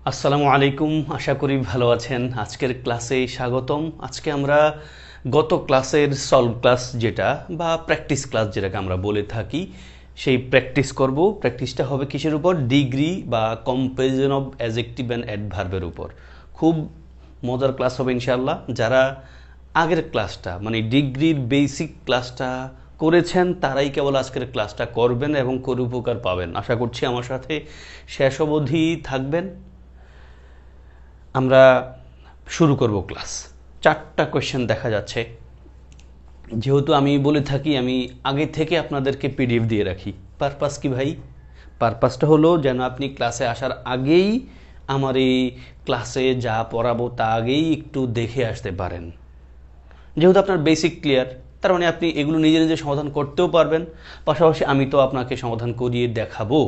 আসসালামু আলাইকুম, আশা করি ভালো আছেন। আজকের ক্লাসে স্বাগতম। আজকে আমরা গত ক্লাসের সলভ ক্লাস যেটা বা প্র্যাকটিস ক্লাস যেটাকে আমরা বলে থাকি সেই প্র্যাকটিস করব। প্র্যাকটিসটা হবে কিসের উপর? ডিগ্রি বা কম্পারিজন অফ অ্যাডজেক্টিভ অ্যান্ড অ্যাডভার্বের উপর। খুব মজার ক্লাস হবে ইনশাআল্লাহ। যারা আগের ক্লাসটা মানে ডিগ্রির বেসিক ক্লাসটা করেছেন তারাই কেবল আজকের ক্লাসটা করবেন এবং করে উপকার পাবেন। আশা করছি আমার সাথে শেষ অবধি থাকবেন। আমরা শুরু করব ক্লাস। 4টা কোয়েশ্চেন দেখা যাচ্ছে। যেহেতু আমি বলে থাকি আমি আগে থেকে আপনাদেরকে পিডিএফ দিয়ে রাখি। পারপাস কি ভাই? পারপাসটা হলো যেন আপনি ক্লাসে আসার আগেই আমার এই ক্লাসে যা পড়াবো তা আগেই একটু দেখে আসতে পারেন। যেহেতু আপনার বেসিক ক্লিয়ার, তার মানে আপনি এগুলো নিজে নিজে সমাধান করতেও পারবেন। পাশাপাশি আমি তো আপনাকে সমাধান করিয়ে দেখাবো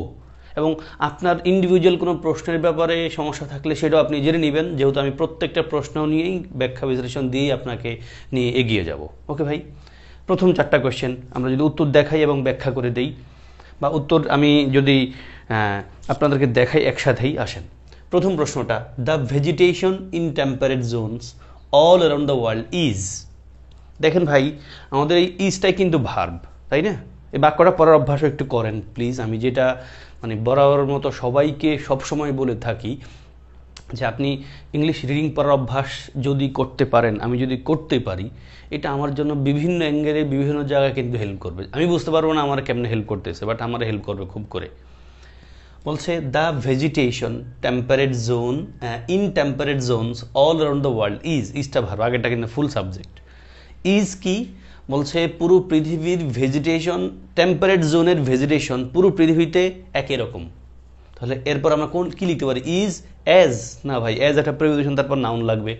এবং আপনার ইন্ডিভিজুয়াল কোনো প্রশ্নের ব্যাপারে সমস্যা থাকলে সেটাও আপনি জেনে নেবেন, যেহেতু আমি প্রত্যেকটা প্রশ্ন নিয়েই ব্যাখ্যা বিশ্লেষণ দিয়েই আপনাকে নিয়ে এগিয়ে যাব। ওকে ভাই, প্রথম 4টা কোয়েশ্চেন আমরা যদি উত্তর দেখাই এবং ব্যাখ্যা করে দেই, বা উত্তর আমি যদি আপনাদেরকে দেখাই একসাথেই। আসেন, প্রথম প্রশ্নটা, the vegetation in temperate zones all around the world is. দেখেন ভাই, আমাদের এই ইজটাই কিন্তু ভার্ব, তাই না? এই বাক্যটা পড়ার অভ্যাসও একটু করেন প্লিজ। আমি যেটা মানে বরাবর মতো সবাইকে সবসময় বলে থাকি যে আপনি ইংলিশ রিডিং পড়ার অভ্যাস যদি করতে পারেন, আমি যদি করতে পারি, এটা আমার জন্য বিভিন্ন অ্যাঙ্গেলে বিভিন্ন জায়গায় কিন্তু হেল্প করবে। আমি বুঝতে পারবো না আমার কেমনে হেল্প করতেছে, বাট আমার হেল্প করবে খুব করে। বলছে the vegetation temperate zone in temperate zones all around the world ইজটা ভার্ব, আগেটা কিন্তু ফুল সাবজেক্ট। ইজ কি বলছে? পুরো পৃথিবীর ভেজিটেশন, টেম্পারেট জোনের ভেজিটেশন পুরো পৃথিবীতে একই রকম। তাহলে এরপর আমরা কি লিখতে পারি? ইজ অ্যাজ না ভাই, অ্যাজ একটা প্রিপোজিশন, তারপর নাউন লাগবে।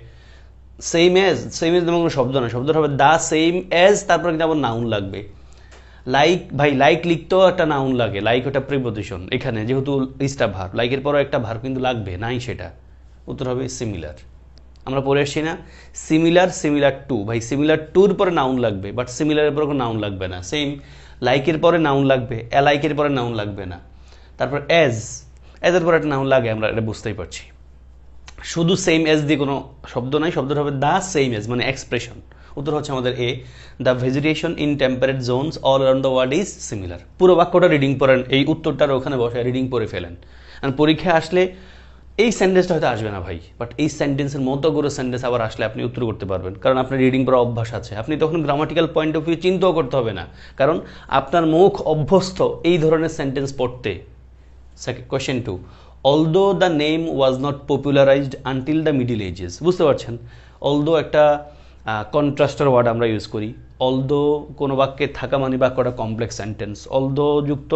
সেম অ্যাজ তেমন কোনো শব্দ না, শব্দটা হবে দ্য সেম অ্যাজ, তারপর কিন্তু আবার নাউন লাগবে। লাইক ভাই, লাইক লিখতেও একটা নাউন লাগে, লাইক ওটা প্রিপোজিশন। এখানে যেহেতু ইজটা ভার্ব, লাইকের পরও একটা ভার্ব কিন্তু লাগবে, নাই সেটা। উত্তর হবে সিমিলার। আমরা পড়ে এসছি না, সিমিলার, সিমিলার টু। ভাই সিমিলার টুর পরে নাউন লাগবে, বাট সিমিলারের পরে কোনো নাউন লাগবে না। সেম লাইকের পরে নাউন লাগবে, অ্যালাইকের পরে নাউন লাগবে না। তারপর এজের পরে একটা নাউন লাগে, আমরা এটা বুঝতেই পারছি। শুধু সেম এজ দিয়ে কোনো শব্দ নাই, শব্দটা হবে দ্য সেম এজ, মানে এক্সপ্রেশন। উত্তর হচ্ছে আমাদের A, the vegetation in temperate zones all around the world is similar. পুরো বাক্যটা রিডিং পড়েন, এই উত্তরটার ওখানে বসে রিডিং পড়ে ফেলেন। আর পরীক্ষায় আসলে এই সেন্টেন্সটা হয়তো আসবে না ভাই, বাট এই সেন্টেন্সের মতো করে সেন্টেন্স আবার আসলে আপনি উত্তর করতে পারবেন, কারণ আপনার রিডিং পড়ার অভ্যাস আছে। আপনি তখন গ্রামাটিক্যাল পয়েন্ট অফ ভিউ চিন্তাও করতে হবে না, কারণ আপনার মুখ অভ্যস্ত এই ধরনের সেন্টেন্স পড়তে। Question 2, although the name was not popularised until the middle ages. বুঝতে পারছেন, অলদো একটা কন্ট্রাস্টার ওয়ার্ড আমরা ইউজ করি। অলদো কোনো বাক্যে থাকা মানে বাক্যটা কমপ্লেক্স সেন্টেন্স। অলদো যুক্ত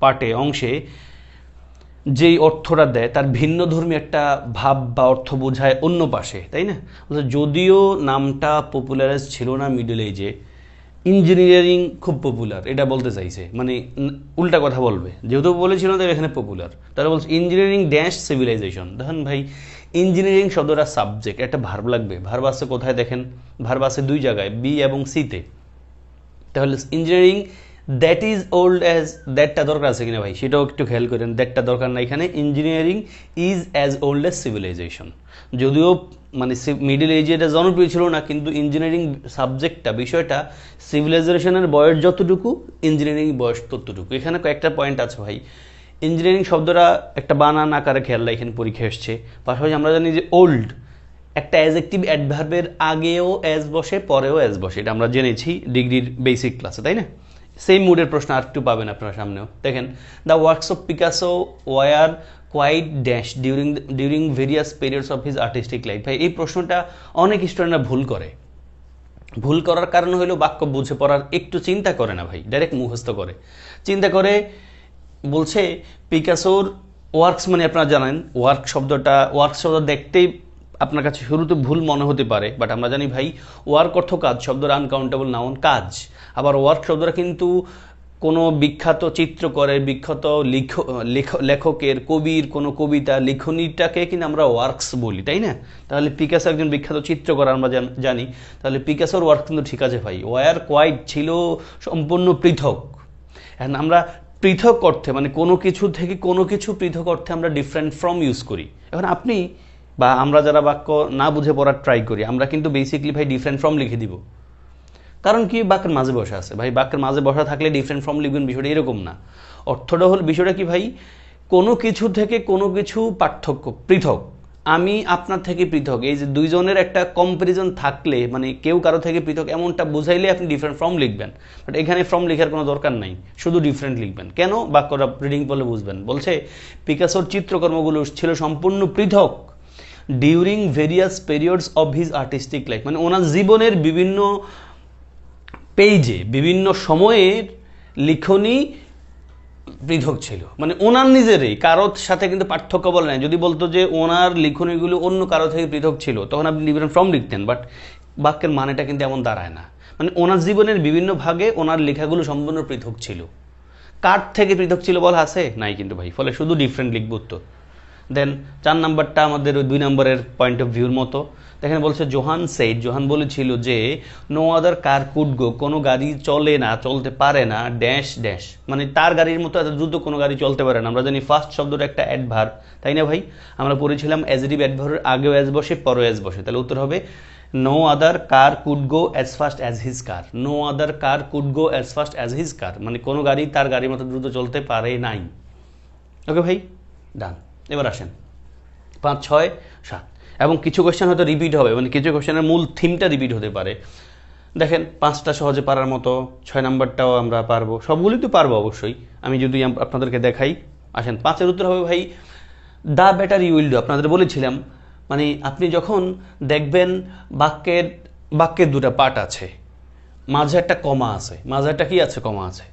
পার্টে, অংশে যেই অর্থটা দেয় তার ভিন্ন ধর্মী একটা ভাব বা অর্থ বোঝায় অন্য পাশে, তাই না? যদিও নামটা পপুলারাইজ ছিল না মিডল এজে, ইঞ্জিনিয়ারিং খুব পপুলার এটা বলতে চাইছে, মানে উল্টা কথা বলবে। যেহেতু বলেছিল না এখানে পপুলার, তাহলে বলছে ইঞ্জিনিয়ারিং ড্যাশ সিভিলাইজেশন। দেখেন ভাই, ইঞ্জিনিয়ারিং শব্দটা সাবজেক্ট, একটা ভার্ব লাগবে। ভার্ব আছে কোথায়? দেখেন, ভার্ব আছে 2 জায়গায়, বি এবং সিতে। তাহলে engineering that is old as, দ্যাটটা দরকার আছে কিনা ভাই সেটাও একটু খেয়াল করেন, দ্যাটটা দরকার না এখানে। Engineering is as old as civilisation. যদিও মানে মিডল এজে এটা জনপ্রিয় ছিল না, কিন্তু ইঞ্জিনিয়ারিং সাবজেক্টটা, বিষয়টা সিভিলাইজেশনের বয়স যতটুকু, ইঞ্জিনিয়ারিং বয়স ততটুকু। এখানে কয়েকটা পয়েন্ট আছে ভাই। ইঞ্জিনিয়ারিং শব্দটা একটা বানান আকারে খেয়াল রাখেন, পরীক্ষা এসছে। পাশাপাশি আমরা জানি যে ওল্ড একটা অ্যাডজেক্টিভ অ্যাডভার্বের আগেও অ্যাজ বসে, পরেও অ্যাজ বসে, এটা আমরা জেনেছি ডিগ্রির বেসিক ক্লাসে, তাই না? সেম মুডের প্রশ্ন আর একটু পাবেন আপনার সামনেও। দেখেন, the works of Picasso were quite dash during various periods of his artistic life. ভাই এই প্রশ্নটা অনেক স্টুডেন্টরা ভুল করে। ভুল করার কারণ হলো বাক্য বুঝে পড়ার একটু চিন্তা করে না ভাই, ডাইরেক্ট মুখস্থ করে। চিন্তা করে বলছে পিকাসোর ওয়ার্কস, মানে আপনারা জানেন ওয়ার্ক শব্দটা, ওয়ার্ক শব্দ দেখতেই আপনার কাছে শুরুতে ভুল মনে হতে পারে, বাট আমরা জানি ভাই ওয়ার্ক অর্থ কাজ, শব্দটা আনকাউন্টেবল নাউন কাজ। আবার ওয়ার্ক শব্দটা কিন্তু কোনো বিখ্যাত চিত্রকরের, বিখ্যাত লেখকের, কবির কোনো কবিতা লিখনিটাকে কিন্তু আমরা ওয়ার্কস বলি, তাই না? তাহলে পিকাসো একজন বিখ্যাত চিত্রকর আমরা জানি, তাহলে পিকাসোর ওয়ার্ক কিন্তু ঠিক আছে ভাই। ওয়ার কোয়াইট ছিল সম্পূর্ণ পৃথক। এখন আমরা পৃথক অর্থে মানে কোনো কিছু থেকে কোনো কিছু পৃথক অর্থে আমরা ডিফারেন্ট ফ্রম ইউজ করি। এখন আপনি বা আমরা যারা বাক্য না বুঝে পড়ার ট্রাই করি, আমরা কিন্তু বেসিকলি ভাই ডিফারেন্ট ফ্রম লিখে দিব। কারণ কি, বাক্যের মাঝে বসা আছে ভাই, বাক্যের মাঝে বসা থাকলে ডিফারেন্ট ফ্রম লিখবেন, বিষয়টা এরকম না। অর্থটা হল, বিষয়টা কি ভাই, কোনো কিছু থেকে কোনো কিছু পার্থক্য, পৃথক। আমি আপনার থেকে পৃথক, এই যে দুইজনের একটা কম্পারিজন থাকলে মানে কেউ কারো থেকে পৃথক এমনটা বুঝাইলে আপনি ডিফারেন্ট ফ্রম লিখবেন। বাট এখানে ফ্রম লেখার কোনো দরকার নাই, শুধু ডিফারেন্ট লিখবেন। কেন? বাক্যটা রিডিং পড়লে বুঝবেন। বলছে পিকাসোর চিত্রকর্মগুলো ছিল সম্পূর্ণ পৃথক during various periods of his artistic life, মানে ওনার জীবনের বিভিন্ন পেজে বিভিন্ন সময়ের লিখনী পৃথক ছিল, মানে ওনার নিজেরই, কারোর সাথে কিন্তু পার্থক্য বলে নাই। যদি বলতো যে ওনার লিখনীগুলো অন্য কারো থেকে পৃথক ছিল, তখন আপনি ডিফারেন্ট ফ্রম লিখতেন। বাট বাক্যের মানেটা কিন্তু এমন দাঁড়ায় না, মানে ওনার জীবনের বিভিন্ন ভাগে ওনার লেখাগুলো সম্পূর্ণ পৃথক ছিল। কার থেকে পৃথক ছিল বলা আছে? নাই কিন্তু ভাই, ফলে শুধু ডিফারেন্ট লিখব তো। দেন 4 নাম্বারটা আমাদের ওই 2 নম্বরের পয়েন্ট অফ ভিউর মতো। দেখেন বলছে জোহান সেইড, জোহান বলেছিল যে নো আদার কার কুড গো, কোনো গাড়ি চলে না, চলতে পারে না, ড্যাশ ড্যাশ, মানে তার গাড়ির মতো এত দ্রুত কোনো গাড়ি চলতে পারে না। আমরা জানি ফার্স্ট শব্দটা একটা অ্যাডভার্ব, তাই না ভাই? আমরা পড়েছিলাম অ্যাজেটিভ অ্যাডভার্বের আগেও অ্যাজ বসে পরেও অ্যাজ বসে। তাহলে উত্তর হবে no other car could go as fast as his car. No other car could go as fast as his car, মানে কোনো গাড়ি তার গাড়ির মতো দ্রুত চলতে পারে নাই। ওকে ভাই, ডান। এবার আসেন 5, 6, 7, এবং কিছু কোয়েশ্চেন হয়তো রিপিট হবে, মানে কিছু কোয়েশ্চেনের মূল থিমটা রিপিট হতে পারে। দেখেন 5টা সহজে পারার মতো, 6 নাম্বারটাও আমরা পারবো, সবগুলি তো পারবো অবশ্যই। আমি যদি আপনাদেরকে দেখাই, আসেন 5-এর উত্তর হবে ভাই the better you will do. আপনাদের বলেছিলাম মানে আপনি যখন দেখবেন বাক্যের 2টা পার্ট আছে, মাঝে একটা কমা আছে, মাঝে একটা কি আছে? কমা আছে।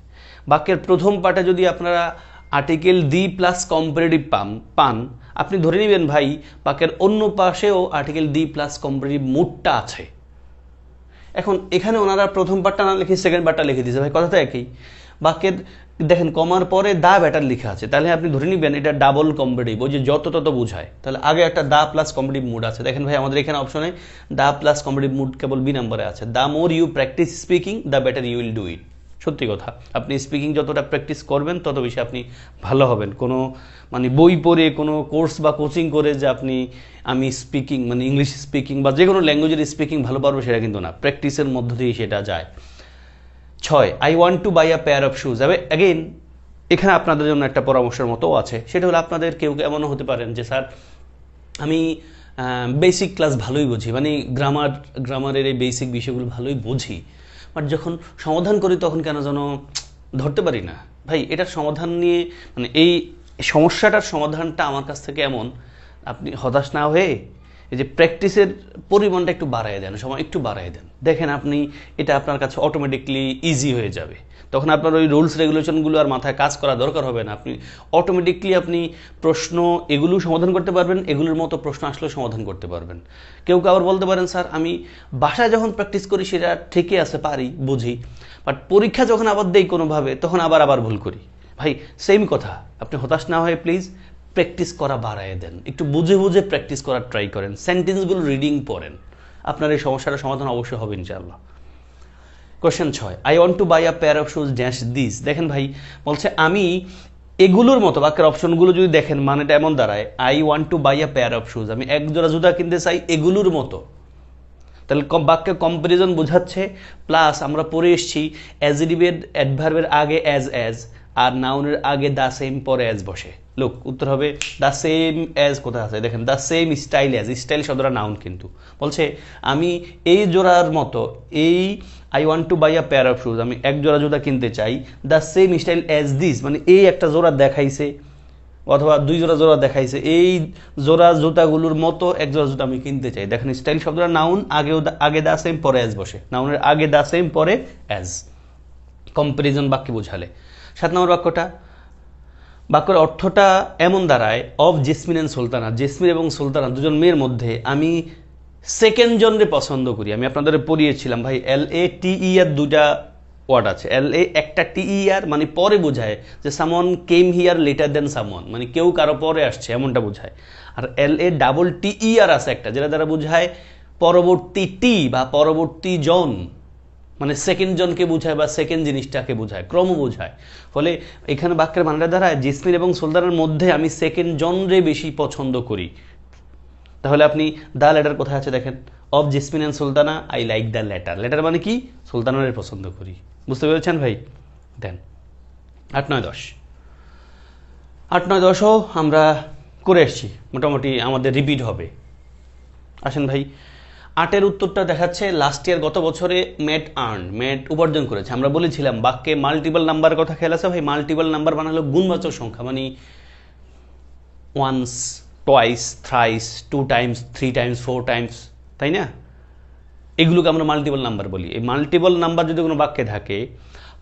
বাক্যের প্রথম পার্টে যদি আপনারা আর্টিকেল দি প্লাস কম্পারেটিভ পান, আপনি ধরে নেবেন ভাই বাক্যের অন্য পাশেও আর্টিকেল দি প্লাস কম্পারেটিভ মুডটা আছে। এখন এখানে ওনারা প্রথম পার্টটা না লিখে সেকেন্ড পার্টটা লিখে দিয়েছে ভাই, কথা তো একই। বাক্যের দেখেন কমার পরে দা বেটার লেখা আছে, তাহলে আপনি ধরে নেবেন এটা ডাবল কম্পারেটিভ, ওই যে যত তত বোঝায়। তাহলে আগে একটা দা প্লাস কম্পারেটিভ মুড আছে। দেখেন ভাই আমাদের এখানে অপশনে দা প্লাস কম্পারেটিভ মুড কেবল বি নম্বরে আছে। The more you practise speaking the better you will do it. সত্যি কথা, আপনি স্পিকিং যতটা প্র্যাকটিস করবেন তত বেশি আপনি ভালো হবেন। কোনো মানে বই পড়ে কোনো কোর্স বা কোচিং করে যে আমি স্পিকিং মানে ইংলিশ স্পিকিং বা যে কোনো ল্যাঙ্গুয়েজের স্পিকিং ভালো পারবো সেটা কিন্তু না, প্র্যাকটিসের মধ্য দিয়ে সেটা যায়। 6, I want to buy a pair of shoes. Again এখানে আপনাদের জন্য একটা পরামর্শের মতো আছে, সেটা হলো আপনাদের কেউ এমনও হতে পারেন যে স্যার আমি বেসিক ক্লাস ভালোই বুঝি, মানে গ্রামারের এই বেসিক বিষয়গুলো ভালোই বুঝি, বাট যখন সমাধান করি তখন কেন যেন ধরতে পারি না। ভাই এটার সমাধান নিয়ে মানে এই সমস্যাটার সমাধানটা আমার কাছ থেকে এমন, আপনি হতাশ না হয়ে এই যে প্র্যাকটিসের পরিমাণটা একটু বাড়াই দেন, সময় একটু বাড়াই দেন, দেখেন আপনি এটা আপনার কাছে অটোমেটিকলি ইজি হয়ে যাবে। তখন আপনার ওই রুলস রেগুলেশনগুলো আর মাথায় কাজ করা দরকার হবে না, আপনি অটোমেটিকলি আপনি প্রশ্ন এগুলো সমাধান করতে পারবেন, এগুলোর মতো প্রশ্ন আসলেও সমাধান করতে পারবেন। কেউ আবার বলতে পারেন স্যার আমি বাসায় যখন প্র্যাকটিস করি সেটা ঠিকই আছে, পারি, বুঝি, বাট পরীক্ষা যখন আবার দেই কোনোভাবে তখন আবার ভুল করি। ভাই সেম কথা, আপনি হতাশ না হয়ে প্লিজ প্র্যাকটিস করা বাড়ায় দেন, একটু বুঝে বুঝে প্র্যাকটিস করার ট্রাই করেন, সেন্টেন্সগুলো রিডিং পড়েন, আপনার এই সমস্যাটার সমাধান অবশ্যই হবে ইনশাআল্লাহ। Question 6, I want to buy a pair of shoes dash this. দেখেন ভাই বলছে আমি এগুলোর মতো, বাক্যের অপশনগুলো যদি দেখেন মানেটা এমন দাঁড়ায় I want to buy a pair of shoes, আমি এক জোড়া জুতা কিনতে চাই এগুলোর মতো। তাহলে বাক্যে কম্পারিজন বোঝাচ্ছে, প্লাস আমরা পড়ে এসেছি অ্যাডজেটিভের অ্যাডভার্বের আগে অ্যাজ আর নাউনের আগে দ্য সেম পরে অ্যাজ বসে। লোক উত্তর হবে দ্য সেম অ্যাজ কোথায় আছে? দেখেন the same style as, style শব্দটা নাউন কিন্তু বলছে আমি এই জোড়ার মতো, এই I want to buy a pair of shoes, আমি এক জোড়া জুতা কিনতে চাই, the same style as this, মানে এই একটা জোড়া দেখাইছে অথবা 2 জোড়া দেখাইছে, এই জোড়া জুতাগুলোর মতো এক জোড়া জুতা আমি কিনতে চাই। দেখেন স্টাইল শব্দটা নাউন, আগে দা সেম পরে অ্যাজ বসে, নাউনের আগে দা সেম পরে অ্যাজ, কম্পারিজন বাক্যে বোঝালে। 7 নম্বর বাক্যের অর্থটা এমন দাঁড়ায় of jasmine and Sultana, jasmine এবং সুলতানা দুজন মেয়ের মধ্যে আমি সেকেন্ড জনরে পছন্দ করি। আমি আপনাদের পড়িয়েছিলাম ভাই LATE আর 2টা ওয়ার্ড আছে। LA একটা TER মানে পরে বোঝায় যে সামন কেম হিয়ার লেটার দেন সামন, মানে কেউ কারো পরে আসছে এমনটা বোঝায়। আর LATER আছে একটা, যেটা দ্বারা বোঝায় পরবর্তী টি বা পরবর্তী জন, মানে সেকেন্ড জনকে বোঝায় বা সেকেন্ড জিনিসটাকে বোঝায়, ক্রম বোঝায়। ফলে এখানে বাক্যের মানেটা দাঁড়ায় জেসমিন এবং সুলতানার মধ্যে আমি সেকেন্ড জনরে বেশি পছন্দ করি। তাহলে আপনি দ্য লেটার কোথায় আছে দেখেন, of jasmine and Sultana I like the letter. Letter মানে কি, সুলতানারে পছন্দ করি। বুঝতে পেরেছেন ভাই? দেন 8, 9, 10। 8, 9, 10ও আমরা করে এসছি, মোটামুটি আমাদের রিপিট হবে। আসেন ভাই, 8-এর উত্তরটা দেখাচ্ছে লাস্ট ইয়ার গত বছরে ম্যাট উপার্জন করেছে। আমরা বলেছিলাম বাক্যে মাল্টিপল নাম্বার কথা খেয়াল আছে ভাই। মাল্টিপল নাম্বার মানে হলো গুণবাচক সংখ্যা, মানে once, twice, thrice, 2 times, 3 times, 4 times, তাই না? এগুলোকে আমরা মাল্টিপল নাম্বার বলি। এই মাল্টিপল নাম্বার যদি কোনো বাক্যে থাকে,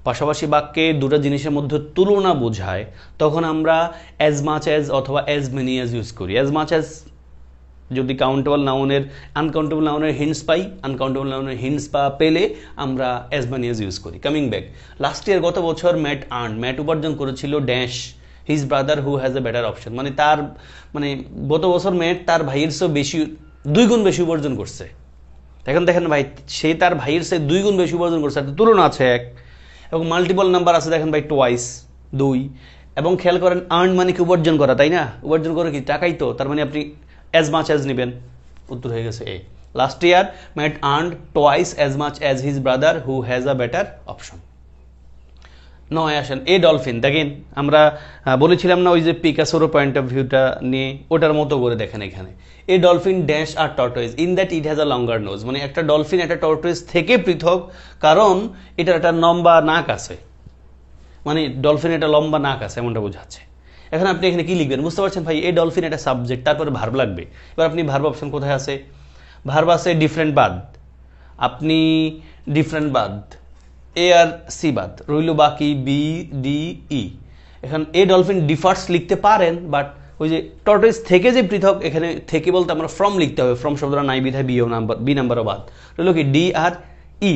পাশাপাশি বাক্যে দুটো জিনিসের মধ্যে তুলনা বোঝায়, তখন আমরা অ্যাজ মাচ অ্যাজ অথবা অ্যাজ মেনি অ্যাজ ইউজ করি। অ্যাজ মাচ অ্যাজ যদি কাউন্টেবল নাউনের আনকাউন্টেবল নাউনের হিন্টস পাই, আনকাউন্টেবল নাউনের হিন্টস পেলে আমরা অ্যাজ মেনি অ্যাজ ইউজ করি। কামিং ব্যাক, লাস্ট ইয়ার গত বছর ম্যাট উপার্জন করেছিল dash his brother who has a better option. মানে তার মানে গত বছর ম্যাট তার ভাইয়ের চেয়ে বেশি, 2 গুণ বেশি উপার্জন করছে। এখন দেখেন ভাই, সে তার ভাইয়ের চেয়ে 2 গুণ বেশি উপার্জন করছে, তুলনা আছে 1, এবং মাল্টিপল নাম্বার আছে দেখেন ভাই, টোয়াইস 2, এবং খেয়াল করেন আর্ন মানে কি উপার্জন করা, তাই না? উপার্জন করে কি টাকাই তো, তার মানে আপনি অ্যাজ মাচ অ্যাজ নেবেন। উত্তর হয়ে গেছে A. Last year Matt earned twice as much as his brother who has a better option. 9 আসেন, এ ডলফিন। দেখেন আমরা বলেছিলাম না ওই যে পিকাসোর পয়েন্ট অফ ভিউটা নিয়ে, ওটার মতো করে দেখেন এখানে, এ ডলফিন ড্যাশ আর tortoise in that it has a longer nose. মানে একটা ডলফিন একটা টর্টয়েজ থেকে পৃথক, কারণ এটার একটা লম্বা নাক আছে। মানে ডলফিন একটা লম্বা নাক আছে, এমনটা বোঝাচ্ছে। এখন আপনি এখানে কি লিখবেন বুঝতে পারছেন ভাই? এ ডলফিন একটা সাবজেক্ট, তারপরে ভার্ব লাগবে। এবার আপনি ভার্ব অপশন কোথায় আছে? ভার্ব আছে ডিফারেন্ট বাদ, আপনি ডিফারেন্ট বাদ, এ আর সি বাদ রইল বাকি বি ডি ই। এখন এ ডলফিন ডিফার্স লিখতে পারেন, বাট ওই যে টর্টয়েজ থেকে যে পৃথক, এখানে থেকে বলতে আমরা ফ্রম লিখতে হবে, ফ্রম শব্দটা নাই বিধায় বি নাম্বারও বাদ রইল কি ডি আর E.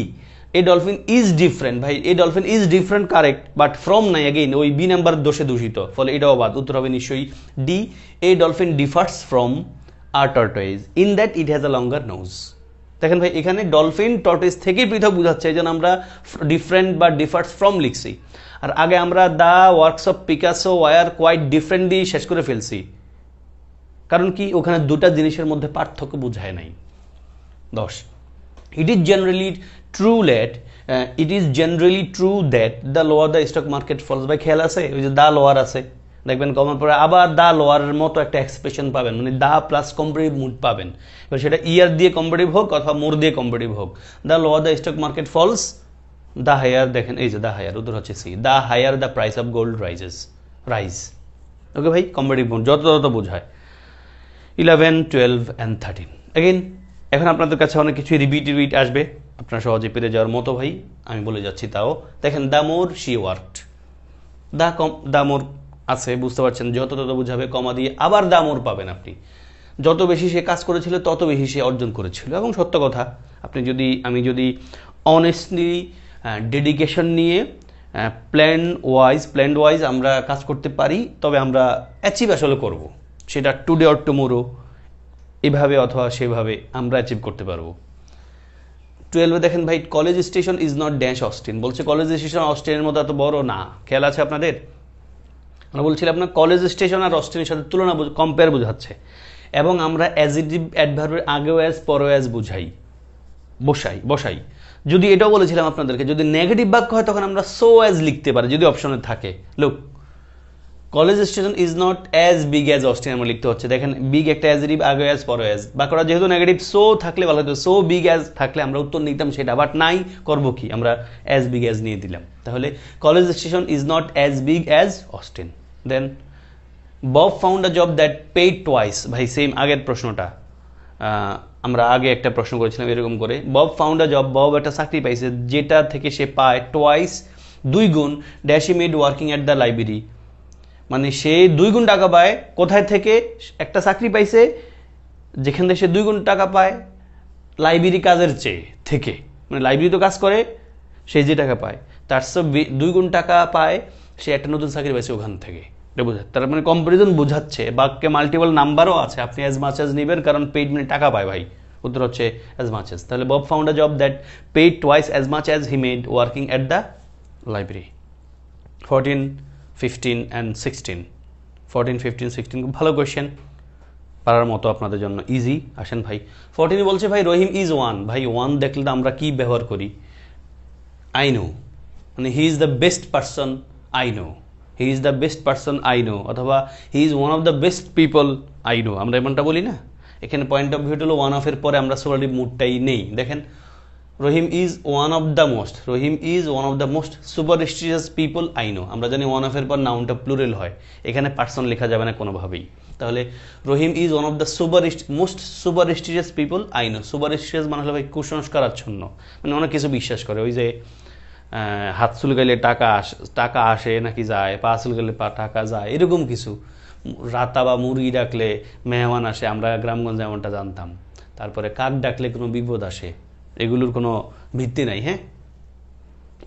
A dolphin is different ভাই, a dolphin is different correct, but from নাই, এগেইন ওই বি নাম্বার দোষে দূষিত, ফলে এটাও বাদ। উত্তর হবে নিশ্চয়ই D, a dolphin differs from আর tortoise in that it has a longer nose. দেখেন ভাই, এখানে ডলফিন টর্টয়েজ থেকেই পৃথক বোঝাচ্ছে, এই জন্য আমরা ডিফারেন্ট বা ডিফার্স ফ্রম লিখছি। আর আগে আমরা the works of Picasso were quite different দিয়ে শেষ করে ফেলছি, কারণ কি ওখানে দুটা জিনিসের মধ্যে পার্থক্য বোঝায় নাই। 10, it is generally true that the lower the stock market falls। ভাই খেয়াল আছে ওই যে দা লোয়ার আছে, দেখবেন কমার পরে আবার দা লোয়ারের মতো একটা এক্সপ্রেশন পাবেন, মানে দা প্লাস কম্পারেটিভ মুড পাবেন। এবার সেটা ইয়ার দিয়ে কম্পারেটিভ হোক অথবা মোর দিয়ে কম্পারেটিভ হোক। The lower the stock market falls the higher, দেখেন এই যে দা হায়ার, উত্তর হচ্ছে C, the higher the price of gold rise. Okay ভাই, কম্পারেটিভ মুড যত বোঝায়। 11, 12 and 13 এগেইন। এখন আপনাদের কাছে অনেক কিছু রিপিট আসবে, আপনারা সহজে পেরে যাওয়ার মতো ভাই, আমি বলে যাচ্ছি তাও। দেখেন the more she worked, the more আছে বুঝতে পারছেন, যত বুঝাবে কমা দিয়ে আবার দ্য মোর পাবেন আপনি। যত বেশি সে কাজ করেছিল তত বেশি সে অর্জন করেছিল, এবং সত্য কথা। আমি যদি অনেস্টলি ডেডিকেশন নিয়ে প্ল্যান্ড ওয়াইজ আমরা কাজ করতে পারি, তবে আমরা অ্যাচিভ আসলে করব, সেটা টুডে অর টুমোরো এভাবে অথবা সেভাবে আমরা অ্যাচিভ করতে পারবো। 12 দেখেন ভাই, College Station is not dash Austin. বলছে কলেজ স্টেশন অস্টিনের মতো এত বড় না। খেয়াল আছে আপনাদের? আমরা বলছিলাম আপনার কলেজ স্টেশন আর অস্টিনের সাথে তুলনা কম্পেয়ার বোঝাচ্ছে, এবং আমরা অ্যাডজেক্টিভ অ্যাডভার্বের আগেও অ্যাজ পরেও অ্যাজ বসাই। যদি এটাও বলেছিলাম আপনাদেরকে, যদি নেগেটিভ বাক্য হয় তখন আমরা সো অ্যাজ লিখতে পারি যদি অপশনে থাকে। Look, College Station is not as big as Austin আমরা লিখতে হচ্ছে। দেখেন বিগ একটা অ্যাজেটিভ, আগে অ্যাজ পরে অ্যাজ। বাক্যটা যেহেতু নেগেটিভ, সো থাকলে ভালো হতো, সো বিগ অ্যাজ থাকলে আমরা উত্তর নিতাম সেটা, বাট নাই, করবো কি, আমরা অ্যাজ বিগ অ্যাজ নিয়ে দিলাম। তাহলে College Station is not as big as Austin. Then Bob found a job that paid twice. ভাই সেম আগের প্রশ্নটা, আমরা আগে একটা প্রশ্ন করেছিলাম এরকম করে, Bob found a job, Bob একটা চাকরি পাইছে যেটা থেকে সে পায় টোয়াইস 2 গুণ dash he made working at the library. মানে সে 2 গুণ টাকা পায় কোথায় থেকে? একটা চাকরি পাইছে যেখান থেকে সে 2 গুণ টাকা পায় লাইব্রেরি কাজের চেয়ে থেকে, মানে লাইব্রেরি তো কাজ করে, সে যে টাকা পায় তার চেয়ে 2 গুণ টাকা পায় সে একটা নতুন চাকরি পাইছে ওখান থেকে। এটা বোঝায়, তার মানে কম্পারিজন বোঝাচ্ছে। বাক্যে মাল্টিপল নাম্বারও আছে, আপনি অ্যাজ মাচ অ্যাজ নেবেন, কারণ পেইড মানে টাকা পায় ভাই, উত্তর হচ্ছে অ্যাজ মাচ অ্যাজ। তাহলে Bob found a job that paid twice as much as he made working at the library. 14, 15 and 16, 14, 15, 16 খুব ভালো কোয়েশ্চেন, পারার মতো আপনাদের জন্য, ইজি। আসেন ভাই 14 বলছে ভাই রহিম ইজ ওয়ান। ভাই ওয়ান দেখলে আমরা কি ব্যবহার করি? আই নো, মানে he is the best person I know, he is the best person I know, অথবা he is one of the best people I know, আমরা এমনটা বলি না? এখানে পয়েন্ট অফ ভিউ হলো ওয়ান অফের পরে আমরা সুপারলেটিভ মুডটাই নেই। দেখেন Rahim is one of the most, Rahim is one of the most superstitious people I know. আমরা জানি ওয়ান অফের পর নাউনটা প্লুরাল হয়, এখানে পার্সন লেখা যাবে না কোনোভাবেই। তাহলে Rahim is one of the most superstitious people I know. Superstitious মানে হলো ভাই কুসংস্কারাচ্ছন্ন, মানে অনেক কিছু বিশ্বাস করে। ওই যে হাত চুলকাইলে টাকা আসে নাকি যায়, পা চুলকাইলে টাকা যায়, এরকম কিছু। রাতা বা মুরগি ডাকলে মেহমান আসে, আমরা গ্রামগঞ্জে এমনটা জানতাম। তারপরে কাক ডাকলে কোনো বিপদ আসে, এগুলোর কোনো ভিত্তি নাই। হ্যাঁ,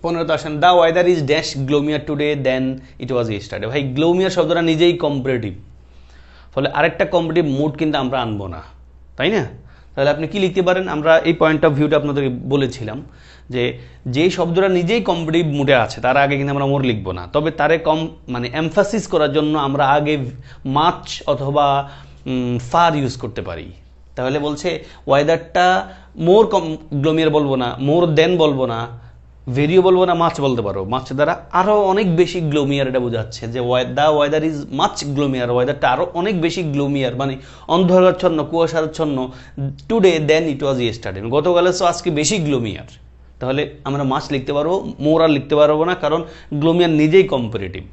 15 আসেন, the weather is dash gloomier today than it was yesterday. ভাই গ্লোমিয়ার শব্দটা নিজেই কম্পারেটিভ, ফলে আরেকটা কম্পারেটিভ মুড কিন্তু আমরা আনবো না, তাই না? তাহলে আপনি কি লিখতে পারেন? আমরা এই পয়েন্ট অফ ভিউটা আপনাদেরকে বলেছিলাম যে যেই শব্দটা নিজেই কম্পারেটিভ মুডে আছে তার আগে কিন্তু আমরা মোর লিখবো না, তবে তারে মানে এমফাসিস করার জন্য আমরা আগে মাচ অথবা ফার ইউজ করতে পারি। তাহলে বলছে ওয়েদারটা মোর গ্লোমিয়ার বলবো না, মোর দেন বলবো না, ভেরিও বলবো না, মাছ বলতে পারো। মাছ দ্বারা আরো অনেক বেশি গ্লোমিয়ার, এটা বোঝাচ্ছে যে দ্য ওয়েদার ইজ মাচ গ্লোমিয়ার, ওয়েদারটা আরো অনেক বেশি গ্লোমিয়ার, মানে অন্ধকারাচ্ছন্ন কুয়াশাচ্ছন্ন, today than it was yesterday, গতকালের তো আজকে বেশি গ্লোমিয়ার। তাহলে আমরা মাছ লিখতে পারবো, মোর আর লিখতে পারবো না, কারণ গ্লোমিয়ার নিজেই কম্পারেটিভ,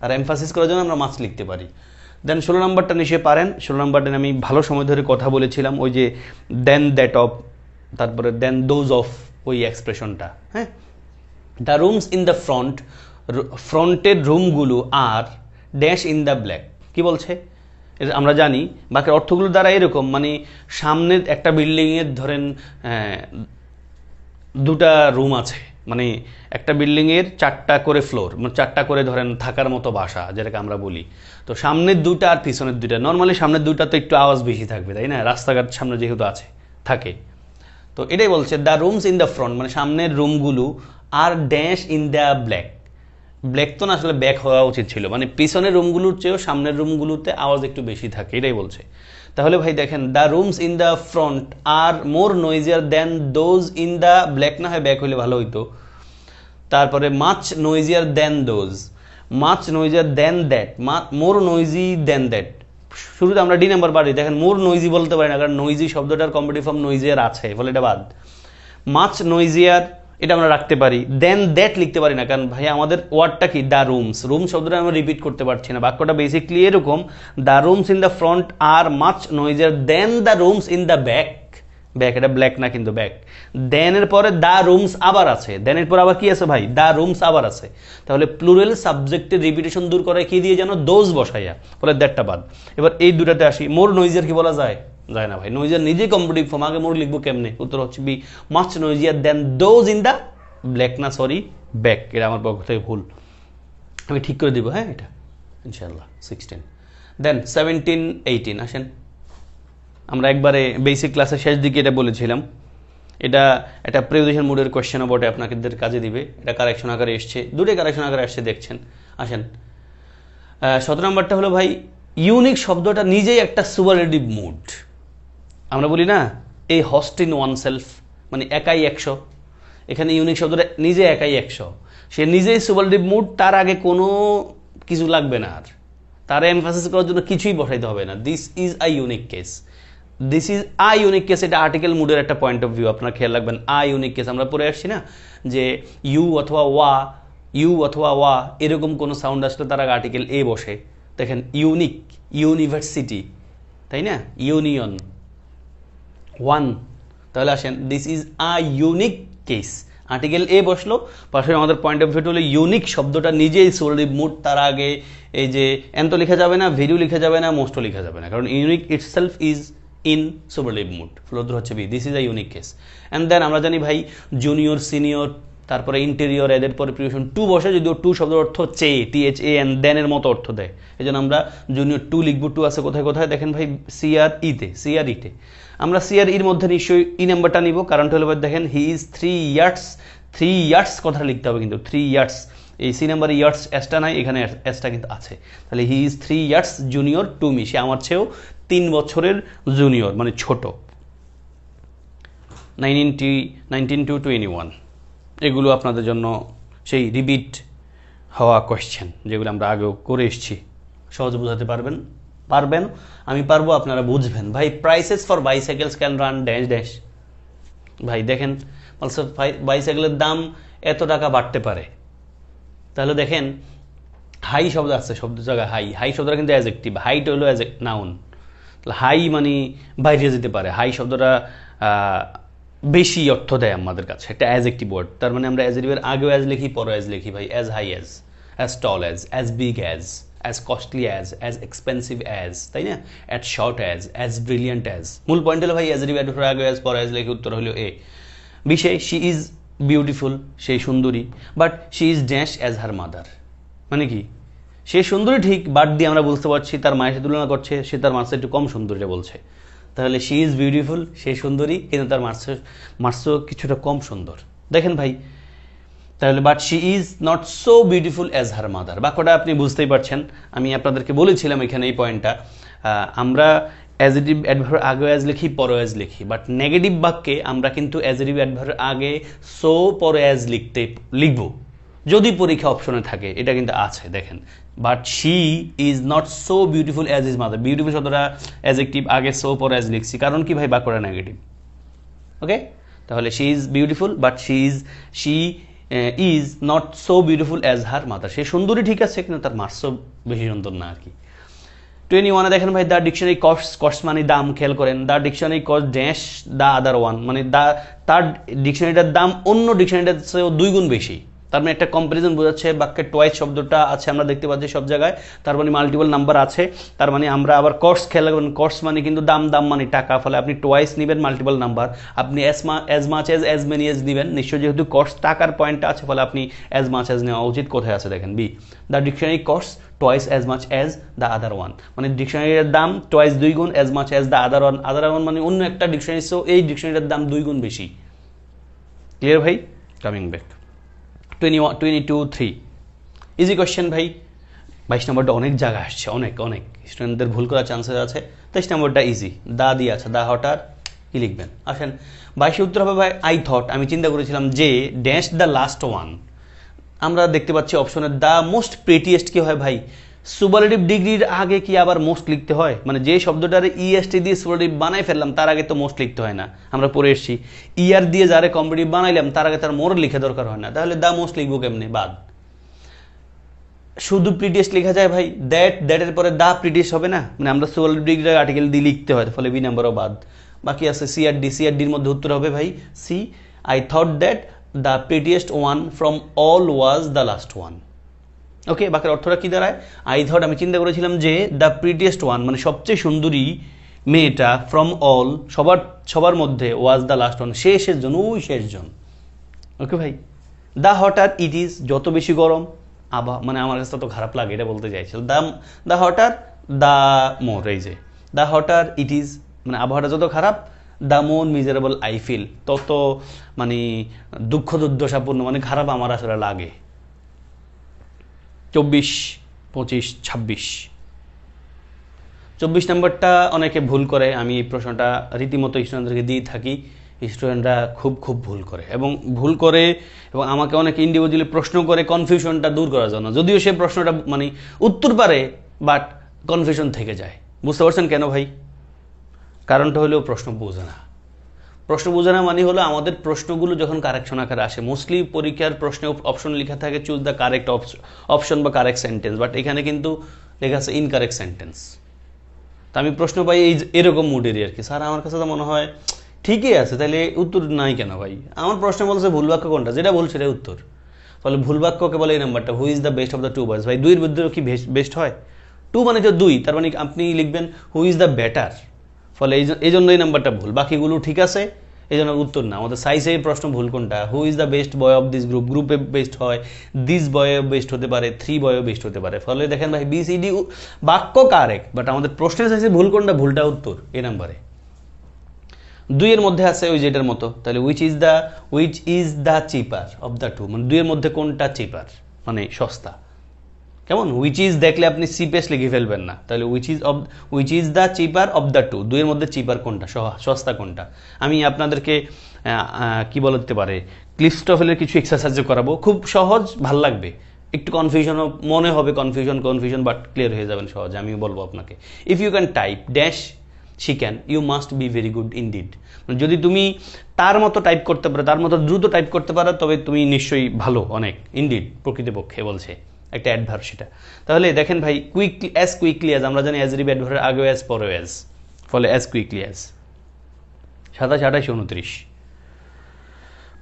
আর এমফাসিস করার জন্য আমরা মাছ লিখতে পারি। দেন 16 নম্বরটা নিশ্চয়ই পারেন। 16 নম্বরটা আমি ভালো সময় ধরে কথা বলেছিলাম, ওই যে দেন দ্যাট অফ, তারপরে দেন দোজ অফ, ওই এক্সপ্রেশনটা। হ্যাঁ, দ্য রুমস ইন দ্য ফ্রন্টের রুমগুলো আর ড্যাশ ইন দ্য ব্ল্যাক। কি বলছে আমরা জানি, বাকি অর্থগুলো দ্বারা এরকম, মানে সামনের একটা বিল্ডিংয়ের ধরেন দুটা রুম আছে, মানে একটা বিল্ডিংয়ের 4টা করে ফ্লোর, মানে 4টা করে ধরেন থাকার মতো বাসা যেটাকে আমরা বলি। তো সামনের দুটা আর পিছনের দুটা, নর্মালি সামনের দুটা তো একটু আওয়াজ বেশি থাকবে, তাই না? রাস্তাঘাট সামনে যেহেতু আছে থাকে, তো এটাই বলছে the rooms in the front, মানে সামনের রুমগুলো আর dash in the black. Black তো না, আসলে ব্যাক হওয়া উচিত ছিল, মানে পিছনের রুমগুলোর চেয়েও সামনের রুমগুলোতে আওয়াজ একটু বেশি থাকে, এটাই বলছে। তাহলে ভাই দেখেন the rooms in the front are more noisier than those in the black, না হয় ব্যাক হইলে ভালো হইতো। তারপরে much noisier than those, much noisier than that, more noisy than that. শুরুতে আমরা ডি নাম্বার বাড়ি, দেখেন মোর নয়েজি বলতে পারি না, কারণ নয়েজি শব্দটার কম্পারেটিভ ফর্ম নয়েজিয়ার আছে, ফলে এটা বাদ। মাচ নয়েজিয়ার এটা আমরা রাখতে পারি, দেন দ্যাট লিখতে পারি না, কারণ ভাই আমাদের ওয়ার্ডটা কি দ্য রুমস, রুম শব্দটা আমরা রিপিট করতে পারছি না। বাক্যটা বেসিক্যালি এরকম, the rooms in the front are much noisier than the rooms in the back. Back এটা ব্ল্যাক না কিন্তু ব্যাক। দেনের পরে দ্য রুমস আবার আছে, দেনের পর আবার কি আছে ভাই? দ্য রুমস আবার আছে। তাহলে প্লুরাল সাবজেক্টের রিপিটেশন দূর করে কি দিয়ে যেন দোজ বসাইয়া, ফলে দ্যাটটা বাদ। এবার এই দুটাতে আসি, মোর নয়েজিয়ার কি বলা যায়? যায় না ভাই, নয়েজিয়ার নিজেই কম্পারেটিভ ফর্ম, আগে মোর লিখবো কেমনে? উত্তর হচ্ছে B, much noisier than those in the black, না সরি ব্যাক, এটা আমার পক্ষ থেকে ভুল, আমি ঠিক করে দিব। হ্যাঁ, এটা ইনশাআল্লাহ 16। দেন 17, 18 আসেন। আমরা একবারে বেসিক ক্লাসের শেষ দিকে এটা বলেছিলাম, এটা একটা প্রিপোজিশন মুডের কোয়েশ্চেনও বটে, আপনাদের কাজে দিবে। এটা কারেকশন আকারে এসছে, দুটোই কারেকশন আকারে আসছে, দেখছেন। আসেন 17 নম্বরটা হলো ভাই ইউনিক শব্দটা নিজেই একটা সুপারলেটিভ মুড। আমরা বলি না এই হস্ট ইন ওয়ান সেলফ, মানে একাই 100। এখানে ইউনিক শব্দটা নিজে একাই 100, সে নিজেই সুপারলেটিভ মুড, তার আগে কোনো কিছু লাগবে না, আর তার এমফাসিস করার জন্য কিছুই বসাইতে হবে না। This is a unique case, this is a unique case, এটা আর্টিকেল মুডের একটা পয়েন্ট অফ ভিউ, আপনারা খেয়াল রাখবেন। আ ইউনিক কেস আমরা পড়ে আসছি না, যে ইউ অথবা ওয়া এরকম কোনো সাউন্ড আসলে তার আগে আর্টিকেল এ বসে। দেখেন ইউনিক, ইউনিভার্সিটি, তাই না? Union, one. তাহলে আসেন this is a unique case, article a বসলো, পাশে আমাদের পয়েন্ট অফ ভিউ হলো ইউনিক শব্দটা নিজেই সুপারলেটিভ মুড, তার আগে এই যে এন্ত লেখা যাবে না, ভেরিও লেখা যাবে না, মোস্টও লেখা যাবে না, কারণ unique itself is in superlative mood. ফ্লোর হচ্ছে B, this is a unique case. And then আমরা জানি ভাই জুনিয়র, সিনিয়র, তারপরে ইন্টেরিয়র, এদের পরে প্রিপোজিশন টু বসে, যদিও টু শব্দের অর্থ চে, THAN, দেনের মতো অর্থ দেয়, এই জন্য আমরা জুনিয়র টু লিখবো। টু আছে কোথায় কোথায় দেখেন ভাই, CRE-তে, CRE-তে। আমরা CRE-র মধ্যে নিশ্চয়ই নাম্বারটা নিব, কারণটা হলো দেখেন হি ইজ 3 ইয়ার্স, 3 ইয়ার্স কথাটা লিখতে হবে কিন্তু 3 ইয়ার্স, এই সি নাম্বার ইয়ার্স এসটা নাই, এখানে এসটা কিন্তু আছে। তাহলে he is 3 years junior to me, সে আমার চেয়েও 3 বছরের জুনিয়র, মানে ছোট। 19 to 21 এগুলো আপনাদের জন্য সেই রিপিট হওয়া কোয়েশ্চেন, যেগুলো আমরা আগেও করে এসেছি। সহজে বোঝাতে পারবেন, আমি পারবো, আপনারা বুঝবেন। ভাই prices for bicycles can run dash dash. ভাই দেখেন বাইসাইকেলের দাম এত টাকা বাড়তে পারে। তাহলে দেখেন হাই শব্দ আছে, শব্দ জায়গায় হাই শব্দটা কিন্তু অ্যাডজেক্টিভ, হাইট হলো নাউন। হাই মানে বাইরে যেতে পারে, হাই শব্দটা বেশি অর্থ দেয় আমাদের কাছে, একটা অ্যাডজেক্টিভ ওয়ার্ড। তার মানে আমরা অ্যাডজেক্টিভের আগেও অ্যাজ লিখি, পরে অ্যাজ লিখি ভাই, as high as tall as big as costly as expensive as, তাই না, as short as brilliant as. মূল পয়েন্ট হলো ভাই অ্যাডজেক্টিভ আগে অ্যাজ, পরে অ্যাজ লিখি, উত্তর হলো এ। বিষয় শি ইজ বিউটিফুল, সেই সুন্দরী, but she is dash as her mother. মানে কি, সে সুন্দরী ঠিক, বাট দিয়ে আমরা বুঝতে পারছি তার মায়ের সাথে তুলনা করছে, সে তার মার্কসে একটু কম সুন্দরীটা বলছে। তাহলে শি ইজ বিউটিফুল, সে সুন্দরী, কিন্তু তার মার্কসও কিছুটা কম সুন্দর। দেখেন ভাই, তাহলে but she is not so beautiful as her mother, বাক্যটা আপনি বুঝতেই পারছেন। আমি আপনাদেরকে বলেছিলাম এখানে এই পয়েন্টটা, আমরা অ্যাডজেক্টিভ অ্যাডভার্বের আগে অ্যাজ লিখি, পরে অ্যাজ লিখি, বাট নেগেটিভ বাক্যে আমরা কিন্তু অ্যাডজেক্টিভ অ্যাডভার্বের আগে সো, পরে অ্যাজ লিখব, যদি পরীক্ষা অপশনে থাকে, এটা কিন্তু আছে। দেখেন, but she is not so beautiful as is mother, beautiful শব্দটা অ্যাডজেক্টিভ, আগে সো, পরে অ্যাজ লিখছি, কারণ কি ভাই, বাক্যটা নেগেটিভ। ওকে, তাহলে she is beautiful, but she is not so beautiful as her mother, সে সুন্দরী ঠিক আছে, কিন্তু তার মার্কসও বেশি সুন্দর না আর কি। 21 দেখেন ভাই, দ্য ডিকশনারি কস্ট মানে দাম, খেয়াল করেন, the dictionary cost dash the other one, মানে তার ডিকশনারিটার দাম অন্য ডিকশনারিটার চেয়েও 2 গুণ বেশি। তার মানে একটা কম্পারিজন বোঝাচ্ছে। বাক্যে টয়েস শব্দটা আছে, আমরা দেখতে পাচ্ছি সব জায়গায়, তার মানে মাল্টিপল নাম্বার আছে, তার মানে আমরা আবার কস্ট খেয়াল করবেন, কস্ট মানে কিন্তু দাম মানে টাকা, ফলে আপনি টয়েস নেবেন মাল্টিপল নাম্বার, আপনি as much as many as নেবেন নিশ্চয়, যেহেতু কস্ট টাকার পয়েন্টটা আছে, ফলে আপনি অ্যাজ মাচ অ্যাজ নেওয়া উচিত। কোথায় আছে দেখেন, B, the dictionary cost twice as much as the other one, মানে ডিকশনারির দাম টয়েস 2 গুণ, as much as the other one মানে অন্য একটা ডিকশনারি, সো এই ডিকশনারিটার দাম 2 গুণ বেশি। ক্লিয়ার ভাই? কামিং ব্যাক 22-3 ইজি কোয়েশ্চেন ভাই। 22 নম্বরটা অনেক জায়গায় আসছে, অনেক স্টুডেন্টদের ভুল করার চান্সেস আছে। 23 নম্বরটা ইজি, দা দিয়ে আছে, দা হঠাৎ কি লিখবেন, আসেন 22 উত্তর হবে ভাই আই থট, আমি চিন্তা করেছিলাম যে ড্যাশ দ্য লাস্ট ওয়ান। আমরা দেখতে পাচ্ছি অপশনের দ্য মোস্ট প্রেটিয়েস্ট কি হয় ভাই, সুপারলেটিভ ডিগ্রির আগে কি আবার মোস্ট লিখতে হয়? মানে যে শব্দটার ইএসটি দিয়ে সুপারলেটিভ বানাই ফেললাম তার আগে তো মোস্ট লিখতে হয় না, আমরা পড়ে এসেছি। ইয়ার দিয়ে যারে কম্পারেটিভ বানাইলাম তার আগে তার মোর লিখে দরকার হয় না, তাহলে দা মোস্ট লিখবো কেমনে? বাদ। শুধু প্রিটিয়েস্ট লেখা যায় ভাই, দ্যাটের পরে দা প্রিটিয়েস্ট হবে না, মানে আমরা সুপারলেটিভ ডিগ্রির আর্টিকেল দিয়ে লিখতে হয়, ফলে বি নাম্বারও বাদ। বাকি আছে সিআরডির মধ্যে উত্তর হবে ভাই C, I thought that the prettiest one from all was the last one. Okay, বাকির অর্থটা কি দাঁড়ায়? আই থট, আমি চিন্তা করেছিলাম যে দ্য প্রিটিয়েস্ট ওয়ান মানে সবচেয়ে সুন্দরী মেয়েটা, ফ্রম অল সবার মধ্যে, ওয়াজ দ্য লাস্ট ওয়ান শেষজন, ওই শেষজন। ওকে ভাই, দ্য হটার ইট ইজ, যত বেশি গরম, মানে আমার কাছে তত খারাপ লাগে এটা বলতে চাইছিল। দ্য হটার দ্য মোর, এই যে দ্য হটার ইট ইজ মানে আবহাওয়াটা যত খারাপ, the more miserable I feel, তত মানে দুঃখ দুর্দশাপূর্ণ মানে খারাপ আমার আসলে লাগে। 24, 25, 26 24 নম্বরটা অনেকে ভুল করে, আমি এই প্রশ্নটা রীতিমতো স্টুডেন্টদেরকে দিয়ে থাকি, স্টুডেন্টরা খুব ভুল করে এবং আমাকে অনেকে ইন্ডিভিজুয়ালি প্রশ্ন করে কনফিউশনটা দূর করার জন্য, যদিও সে প্রশ্নটা মানে উত্তর পারে বাট কনফিউশন থেকে যায়। বুঝতে পারছেন কেন ভাই? কারণটা হলেও প্রশ্ন বোঝে না মানে হলো আমাদের প্রশ্নগুলো যখন কারেকশন আকারে আসে, মোস্টলি পরীক্ষার প্রশ্নে অপশন লেখা থাকে চুজ দ্য কারেক্ট অপশন বা কারেক্ট সেন্টেন্স, বাট এখানে কিন্তু লেখা আছে ইনকারেক্ট সেন্টেন্স। তা আমি প্রশ্ন পাই এরকম মুডেরই আর কি, স্যার আমার কাছে তো মনে হয় ঠিকই আছে, তাহলে উত্তর নাই কেন ভাই? আমার প্রশ্ন বলছে ভুল বাক্য কোনটা, যেটা বলছে রে উত্তর, ফলে ভুল বাক্যকে বলে এই নাম্বারটা, who is the best of the two boys. ভাই দুইয়ের মধ্যে কি বেস্ট হয়? টু মানে তো দুই, তার মানে আপনি লিখবেন হু ইজ দ্য বেটার, ফলে এই জন্য এই নাম্বারটা ভুল। বাকিগুলো ঠিক আছে, এই জন্য উত্তর না। আমাদের সাইজের প্রশ্ন ভুল কোনটা, হু is the best boy of this group, গ্রুপে বেস্ট হয়, দিস বয় বেস্ট হতে পারে, 3 বয় বেস্ট হতে পারে। ফলে দেখেন ভাই BCD বাক্য কারেক্ট, বাট আমাদের প্রশ্নের সাইজে ভুল কোনটা, ভুলটা উত্তর এ নাম্বারে। 2 এর মধ্যে আছে ওই যেটার মতো, তাহলে which is the cheaper of the two, মানে 2 এর মধ্যে কোনটা চিপার মানে সস্তা। কেমন, উইচ ইজ দেখলে আপনি সিপেস লিখে ফেলবেন না, তাহলে which is the cheaper of the two, 2 এর মধ্যে চিপার কোনটা, সস্তা কোনটা। আমি আপনাদেরকে কি বলতে পারে ক্লিস্টোফেলের কিছু এক্সারসাইজ করাবো, খুব সহজ, ভাল লাগবে, একটু কনফিউশন মনে হবে, কনফিউশন বাট ক্লিয়ার হয়ে যাবেন সহজে। আমি বলবো আপনাকে, if you can type dash she can, you must be very good indeed. যদি তুমি তার মতো টাইপ করতে পারো, তার মতো দ্রুত টাইপ করতে পারো, তবে তুমি নিশ্চয়ই ভালো অনেক, ইনডিড প্রকৃতপক্ষে বলছে একটা অ্যাডভার্ব সেটা। তাহলে দেখেন ভাই কুইকলি অ্যাজ, আমরা জানি অ্যাজ রিভ অ্যাডভার্বের আগেও অ্যাজ পরেও অ্যাজ, ফলে অ্যাজ কুইকলি অ্যাজ। 27, 28, 29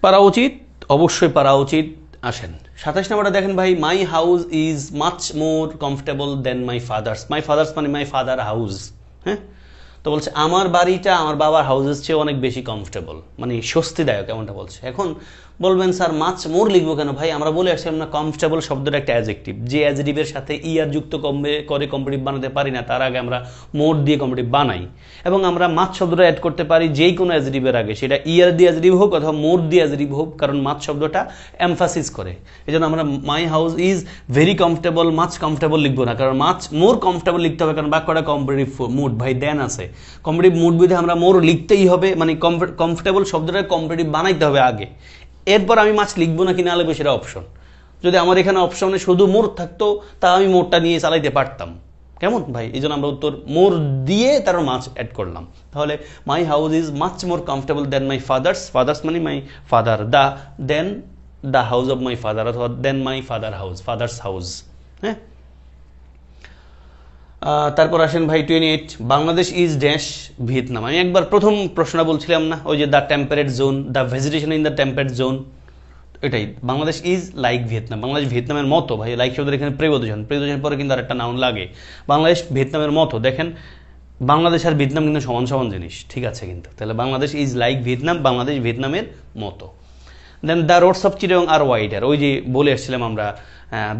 পারা উচিত, অবশ্যই পারা উচিত। আসেন 27 নম্বরটা দেখেন ভাই, my house is much more comfortable than my father's. My father's মানে মাই ফাদার হাউস, হ্যাঁ। তো বলছে আমার বাড়িটা আমার বাবার হাউসের চেয়ে অনেক বেশি কমফোর্টেবল, মানে স্বস্তিদায়ক, এমনটা বলছে। এখন বলবেন স্যার মাচ মোর লিখবো কেন ভাই, আমরা বলে আসছিলাম না কমফোর্টেবল শব্দটা একটা অ্যাডজেক্টিভ, যে অ্যাডজেক্টিভের সাথে ইয়ার যুক্ত করে কম্পিটিভ বানাতে পারি না, তার আগে আমরা মোর দিয়ে কম্পিটিভ বানাই, এবং আমরা মাছ শব্দটা অ্যাড করতে পারি যেই কোনো অ্যাডজেক্টিভের আগে, সেটা ইয়ার দিয়ে অ্যাডজেক্টিভ হোক অথবা মোর দিয়ে অ্যাডজেক্টিভ হোক, কারণ মাছ শব্দটা এমফাসিস করে। এই জন্য আমরা মাই house is very comfortable, much comfortable লিখবো না, কারণ মাছ মোর কমফোর্টেবল লিখতে হবে, কারণ বাক্যটা কম্পিটিভ মুড ভাই দেন আছে, কম্পিটিভ মুড বিধে আমরা মোর লিখতেই হবে, মানে কমফোর্টেবল শব্দটা কম্পিটিভ বানাইতে হবে আগে, এরপর আমি মাছ লিখবো না কি না লিখবো সেটা অপশন। যদি আমার এখানে অপশনে শুধু মোর থাকতো তা আমি মোরটা নিয়ে চালাইতে পারতাম, কেমন ভাই। এই জন্য আমরা উত্তর মোর দিয়ে তার মাছ অ্যাড করলাম। তাহলে my house is much more comfortable than my father's মানে my father, than the house of my father, অথবা দেন মাই ফাদার্স হাউস, হ্যাঁ। তারপর আসেন ভাই 28, বাংলাদেশ ইজ ড্যাশ ভিয়েতনাম। আমি একবার প্রথম প্রশ্ন বলছিলাম না, ওই যে the temperate zone, the vegetation in the temperate zone, এটাই Bangladesh is like Vietnam. Bangladesh ভিয়েতনামের মতো, ভাই লাইক শব্দের এখানে প্রেপোজিশন পরে কিন্তু আরেকটা নাউন লাগে। বাংলাদেশ ভিয়েতনামের মতো, দেখেন বাংলাদেশ আর ভিয়েতনাম কিন্তু সমান জিনিস, ঠিক আছে। কিন্তু তাহলে Bangladesh is like Vietnam, Bangladesh ভিয়েতনামের মতো। Then the roads of Chittagong are wider, ওই যে বলে আসছিলাম আমরা,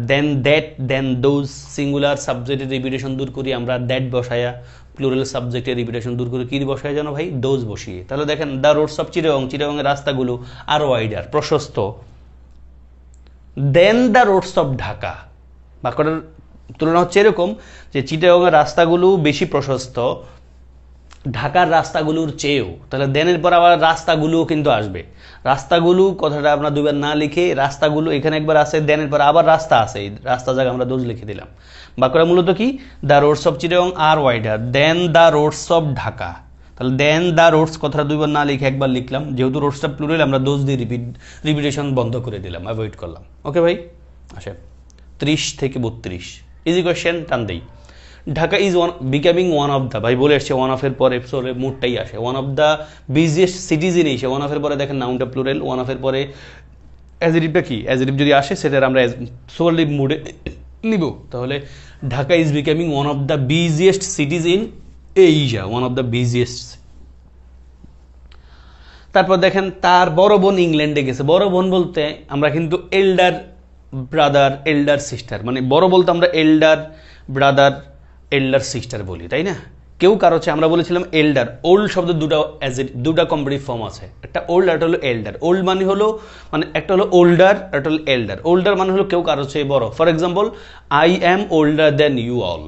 than that, than those, singular সাবজেক্টের রিপিটেশন দূর করি আমরা দ্যাট বসায়া, প্লুরাল সাবজেক্টের রিপিটেশন দূর করে কি বসায় জানো ভাই, দোজ বসিয়ে। তাহলে দেখেন দ্য রোডস অফ চিটাগংয়ের রাস্তাগুলো আর ওয়াইডার প্রশস্ত, দেন দ্য রোডস অফ ঢাকা, বাক্যটার তুলনা হচ্ছে এরকম যে চিটাগংয়ের রাস্তাগুলো বেশি প্রশস্ত ঢাকার রাস্তাগুলোর চেয়েও, তাহলে দেনের পর আবার রাস্তাগুলোও কিন্তু আসবে। রাস্তাগুলো কথাটা আমরা দুইবার না লিখে রাস্তাগুলো এখানে একবার আছে, দেনের পর আবার রাস্তা আছে, এই রাস্তা জায়গায় আমরা দোজ লিখে দিলাম। বাক্যটা মূলত কি, the roads of Chittagong are wider than the roads of Dhaka. তাহলে দেন দ্য রোডস কথাটা দুইবার না লিখে একবার লিখলাম, যেহেতু রোডসটা প্লুরাল আমরা দোজ দিয়ে রিপিটেশন বন্ধ করে দিলাম, অ্যাভয়েড করলাম। ওকে ভাই, আসে 30 থেকে 32 ইজি কোয়েশ্চেন, টান দেই। Dhaka is becoming one of the, ভাই বলে আসছে ওয়ান অফ এর পরে মুডটাই আসে, one of the busiest cities in Asia. One of এর পরে দেখেন নাউনটা প্লুরাল, ওয়ান অফ এর পরে অ্যাডজেক্টিভটা কি, অ্যাডজেক্টিভ যদি আসে সেটার আমরা সোলিভ মুডে নিব। তাহলে Dhaka is becoming one of the busiest cities in Asia, one of the busiest. তারপর দেখেন তার বড় বোন ইংল্যান্ডে গেছে। বড় বোন বলতে আমরা কিন্তু এল্ডার ব্রাদার, এল্ডার সিস্টার, মানে বড় বলতে আমরা এল্ডার ব্রাদার, এল্ডার সিস্টার বলি, তাই না। কেউ কারো হচ্ছে আমরা বলেছিলাম এল্ডার, ওল্ড শব্দ দুটা কম্পারেটিভ ফর্ম আছে, একটা ওল্ড আর একটা হলো এল্ডার। ওল্ড মানে হলো মানে একটা হলো ওল্ডার, একটা হলো এল্ডার। ওল্ডার মানে হলো কেউ কারো চেয়ে বড়, for example I am older than you all,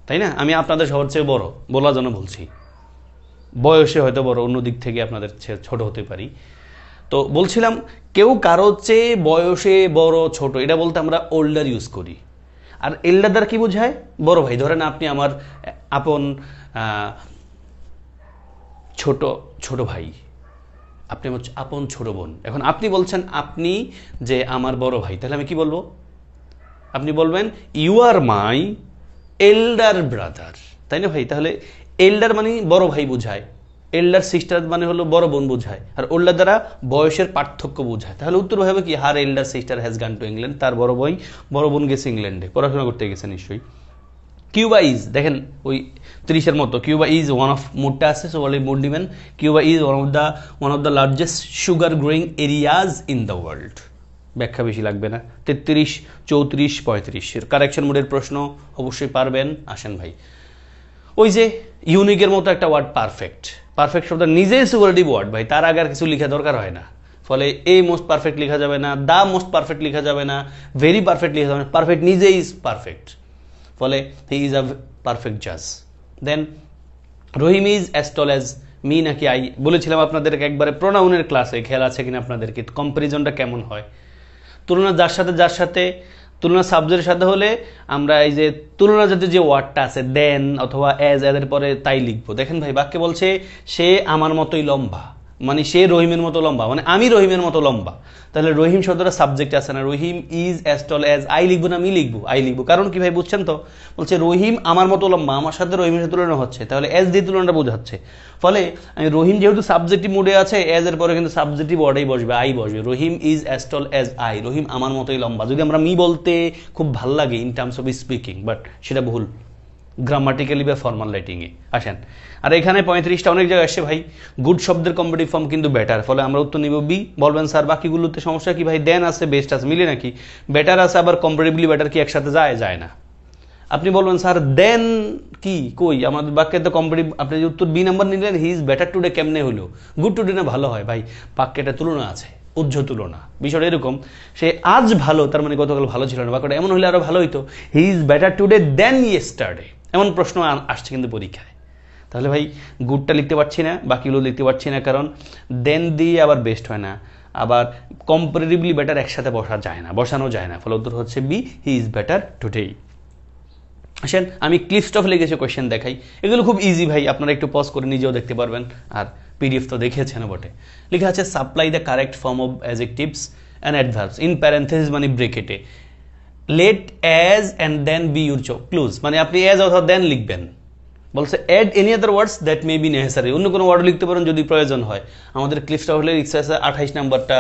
তাই না। আমি আপনাদের সবার চেয়ে বড় বলার জন্য বলছি, বয়সে হয়তো বড়, অন্য দিক থেকে আপনাদের ছোট হতে পারি। তো বলছিলাম কেউ কারো চেয়ে বয়সে বড় ছোট, এটা বলতে আমরা ওল্ডার ইউজ করি। আর এল্ডার দ্বারা কি বোঝায়, বড় ভাই। ধরেন আপনি আমার আপন ছোট ভাই, আপনি আমার আপন ছোট বোন। এখন আপনি বলছেন আপনি যে আমার বড় ভাই, তাহলে আমি কি বলবো, আপনি বলবেন you R my elder brother, তাই না ভাই। তাহলে এল্ডার মানে বড় ভাই বোঝায়, এল্ডার সিস্টার মানে হলো বড় বোন বোঝায়, আর ওল্ডার দ্বারা বয়সের পার্থক্য বোঝায়। তাহলে উত্তর হবে কি, her elder sister has gone to England, তার বড় বোন গেছে ইংল্যান্ডে পড়াশোনা করতে গেছে নিশ্চয়ই। কিউবা ইজ, দেখেন ওই 30-এর মতো, কিউবা ইজ ওয়ান অফ, মুডটা আছে সো বলে মুড নেবেন। Cuba is one of the largest sugar growing areas in the world. ব্যাখ্যা বেশি লাগবে না। 33, 34, 35 কারেকশন মোডের প্রশ্ন অবশ্যই পারবেন। আসেন ভাই, ওই যে ইউনিকের মতো একটা ওয়ার্ড পারফেক্ট, পারফেক্ট শব্দ নিজেই সুপারলেটিভ ওয়ার্ড ভাই, তার আগে আর কিছু লেখা দরকার হয় না। ফলে এই মোস্ট পারফেক্ট লেখা যাবে না, দা মোস্ট পারফেক্ট লেখা যাবে না, ভেরি পারফেক্ট লেখা যাবে না, পারফেক্ট নিজেই ইজ পারফেক্ট। ফলে হি ইজ আ পারফেক্ট জাজ। Then Rahim is as tall as me নাকি আই, বলেছিলাম আপনাদেরকে একবারে প্রোনাউনের ক্লাসে, খেয়াল আছে কিনা আপনাদেরকে, কম্পারিজনটা কেমন হয়। তুলনা যার সাথে তুলনা সাবজেক্টের সাথে হলে আমরা এই যে তুলনা জাতীয় যে ওয়ার্ডটা আছে দেন অথবা অ্যাজ, এদের পরে তাই লিখবো। দেখেন ভাই, বাক্যে বলছে সে আমার মতোই লম্বা, মানে সে রহিমের মতো লম্বা, মানে আমি রহিমের মতো লম্বা। তাহলে রহিম শব্দটা সাবজেক্ট আছে না, Rahim is as tall as, I লিখবো না আমি লিখবো? আই লিখবো। কারণ কি ভাই বুঝছেন তো, বলছে রহিম আমার মতো লম্বা, আমার সাথে রহিমের সাথে তুলনা হচ্ছে, তাহলে অ্যাজ দিয়ে তুলনাটা বোঝাচ্ছে। ফলে আমি রহিম যেহেতু সাবজেক্টিভ মুডে আছে, অ্যাজ এর পরে কিন্তু সাবজেক্টিভ ওয়ার্ডেই বসবে, আই বসবে। Rahim is as tall as I, Rahim আমার মতোই লম্বা। যদি আমরা মি বলতে খুব ভাল লাগে in terms of speaking, but সেটা ভুল গ্রামাটিক্যালি বা ফর্মাল রাইটিংয়ে। আসেন, আর এখানে 35টা অনেক জায়গায় আসছে ভাই, গুড শব্দের কম্পিটিভ ফর্ম কিন্তু বেটার, ফলে আমরা উত্তর নিব বি। বলবেন স্যার বাকিগুলোতে সমস্যা কি ভাই? দেন আছে, বেস্ট আছে, মিলে নাকি? বেটার আছে, আবার কম্পারেটিভলি বেটার কি একসাথে যায়? যায় না। আপনি বলবেন স্যার দেন কি কই আমাদের বাক্যে তো কম্পারেটিভ, আপনি যে উত্তর বি নাম্বার নিলেন, হি ইজ বেটার টুডে কেমনে হলো? গুড টুডে না ভালো হয় ভাই, বাক্যটা তুলনা আছে, উজ্জ্ব তুলনা। বিষয়টা এরকম, সে আজ ভালো, তার মানে গতকাল ভালো ছিল না, বাক্যটা এমন হলে আরো ভালো হইতো, he is better today than yesterday. এমন প্রশ্ন আসছে কিন্তু পরীক্ষায়। তাহলে ভাই গুডটা লিখতে পারছি না, বাকিগুলো লিখতে পারছি না, কারণ দেন দিয়ে আবার বেস্ট হয় না, আবার কম্পারেটিভলি বেটার একসাথে বসানো যায় না। ফলে উত্তর হচ্ছে B, he is better today. আসেন, আমি ক্লিপস অফ লিখেছি, কোয়েশ্চেন দেখাই। এগুলো খুব ইজি ভাই, আপনারা একটু পজ করে নিজেও দেখতে পারবেন, আর পিডিএফ তো দেখেছেন বটে। লেখা আছে supply the correct form of adjectives and adverbs in parenthesis, মানে ব্রেকেটে। Let as and than be your clues, মানে আপনি অ্যাজ অথবা দেন লিখবেন। বলছে add any other words that may be necessary, অন্য কোনো ওয়ার্ড লিখতে পারেন যদি প্রয়োজন হয়। আমাদের ক্লিপসটা হলে এক্সারসাইজ 28 নাম্বারটা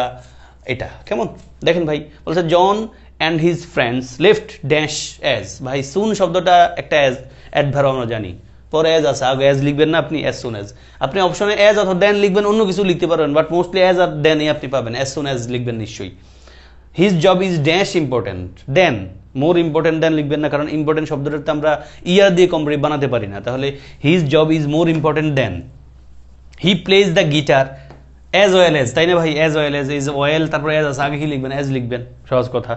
এটা কেমন দেখেন ভাই। বলছে John and his friends left dash as, ভাই সুন শব্দটা একটা অ্যাজ অ্যাডভার্ব আমরা জানি, পরে অ্যাজ আছে, আগে অ্যাজ লিখবেন না আপনি, অ্যাজ সুন অ্যাজ। আপনি অপশনে অ্যাজ অথবা দেন লিখবেন, অন্য কিছু লিখতে পারবেন, বাট মোস্টলি অ্যাজ আর দেনই আপনি পাবেন, অ্যাজ সুন অ্যাজ লিখবেন নিশ্চয়ই। His job is dash important than, more important than লিখবেন না, কারণ ইম্পর্টেন্ট শব্দটাতে আমরা ইয়ার দিয়ে কম্পারেটিভ বানাতে পারি না। তাহলে his job is more important than. He plays the guitar as well as, তাই না ভাই? As well as, is well, তারপরে অ্যাজ আছে, আগে কি লিখবেন? অ্যাজ লিখবেন, সহজ কথা।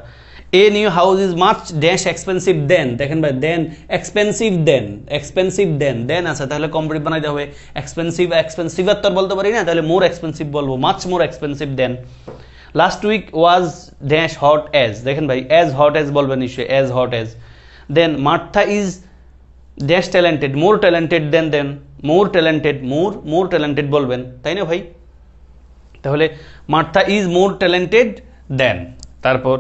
A new house is much dash expensive than, দেখেন ভাই দেন এক্সপেন্সিভ দেন, এক্সপেন্সিভ দেন, দেন আছে, তাহলে কম্পারেটিভ বানাইতে হবে। এক্সপেন্সিভ, এক্সপেন্সিভ আর তো বলতে পারি না, তাহলে মোর এক্সপেন্সিভ বলবো, much more expensive than. Last week was dash hot as, দেখেন ভাই অ্যাজ হট অ্যাজ বলবেন নিশ্চয়ই, as hot as. Then Martha is dash talented more talented than more talented, more talented বলবেন, তাই না ভাই? তাহলে Martha is more talented than. তারপর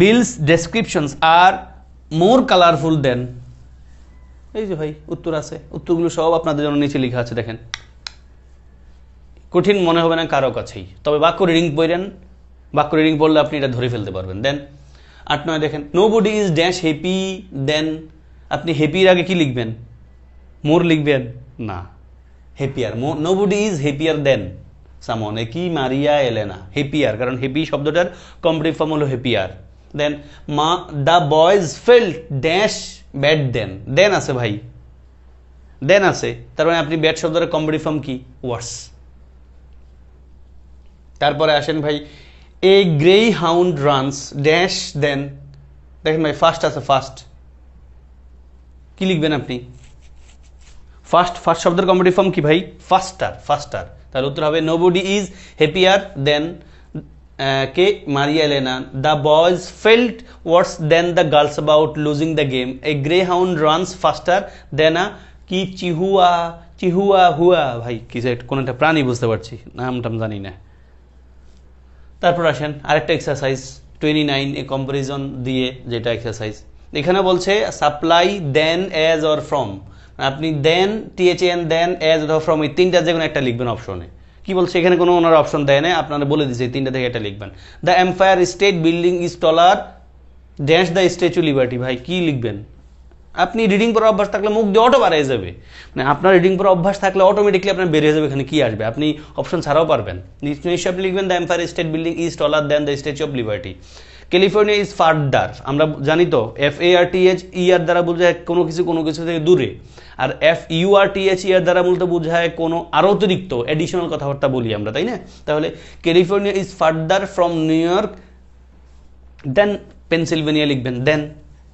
বিলস ডেসক্রিপশনস আর মোর কালারফুল দেন, এই যে ভাই উত্তর আছে, উত্তরগুলো সব আপনাদের জন্য নিচে লেখা আছে, দেখেন কঠিন মনে হবে না কারো কাছেই, তবে বাক্য রিডিং পড়েন, বাক্য রিডিং পড়লে আপনি এটা ধরে ফেলতে পারবেন। দেন 8-9 দেখেন nobody is dash happy than, আপনি হ্যাপির আগে কি লিখবেন? মোর লিখবেন না, happier. Nobody is happier than সামন, কি মারিয়া এলেনা, হ্যাপিয়ার, কারণ হ্যাপি শব্দটার কম্পারেটিভ ফর্ম হলো happier. Then the boys felt dash bad than আছে ভাই, দেন আছে, তার মানে আপনি ব্যাড শব্দের কম্পারেটিভ ফর্ম কি? ওয়ার্স। তারপরে আসেন ভাই a greyhound runs dash than, দেখেন ভাই ফাস্ট আছে, ফাস্ট কি লিখবেন আপনি? ফাস্ট, ফাস্ট শব্দের কম্পারেটিভ ফর্ম কি ভাই? Faster, faster. তাহলে উত্তর হবে নোবডি ইজ হ্যাপিয়ার দেন কে Maria Elena, the boys felt worse than the girls about losing the game, a greyhound runs faster than a কি চিহুয়া, চিহুয়া হুয়া, ভাই কি কোন একটা প্রাণী বুঝতে পারছি, নামটাম জানি না। তারপর আসেন আরেকটা এক্সারসাইজ 29 এ কম্পারিজন দিয়ে, যেটা এক্সারসাইজ এখানে বলছে supply than as or from, আপনি দেন THN দেন অ্যাজ অথবা ফ্রম, এই তিনটা যে কোনো একটা লিখবেন অপশনে। কি বলছে এখানে? কোনো ওনার অপশন দেয় না, আপনারা বলে দিচ্ছে তিনটা থেকে একটা লিখবেন। The empire state building is taller dash the statue liberty, ভাই কি লিখবেন? আপনি রিডিং পড়ার অভ্যাস থাকলে মুখ দিয়ে অটো বেরিয়ে যাবে, মানে আপনার রিডিং পড়ার অভ্যাস থাকলে অটোমেটিকলি আপনার বেরিয়ে যাবে এখানে কি আসবে, আপনি অপশন ছাড়াও পারবেন। নিশ্চয়ই আপনি লিখবেন the empire state building is taller than the statue of liberty. California is further, আমরা জানি তো FARTH ইয়ার দ্বারা বোঝায় কোনো কিছু থেকে দূরে, আর FURTH ইয়ার দ্বারা মূলত বোঝায় কোনো আরও অতিরিক্ত অ্যাডিশনাল কথাবার্তা বলি আমরা, তাই না? তাহলে California is farther from New York than Pennsylvania লিখবেন দেন।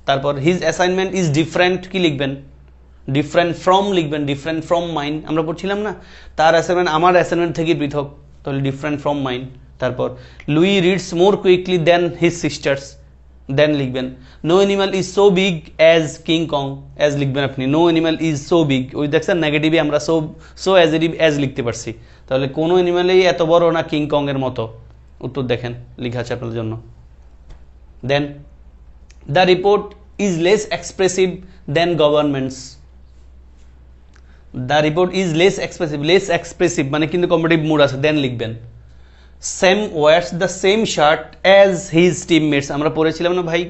তারপর হিজ অ্যাসাইনমেন্ট ইজ ডিফারেন্ট, কি লিখবেন? ডিফারেন্ট ফ্রম লিখবেন, ডিফারেন্ট ফ্রম মাইন আমরা পড়ছিলাম না, তার অ্যাসাইনমেন্ট আমার অ্যাসাইনমেন্ট থেকে পৃথক, তাহলে ডিফারেন্ট ফ্রম মাইন। তারপর Louis reads more quickly than his sisters, than লিখবেন। No animal is so big as King Kong, as লিখবেন আপনি, no animal is so big, ওই দেখছেন নেগেটিভে আমরা সো অ্যাজ লিখতে পারছি, তাহলে কোনো অ্যানিমালেই এত বড় না কিং কং এর মতো। উত্তর দেখেন লেখা আছে আপনাদের জন্য। Then the report is less expressive than governments, the report is less expressive মানে কিন্তু কম্পিটিভ মুড আছে, দেন লিখবেন। Sam wears the same shirt as his teammates, আমরা পড়েছিলাম না ভাই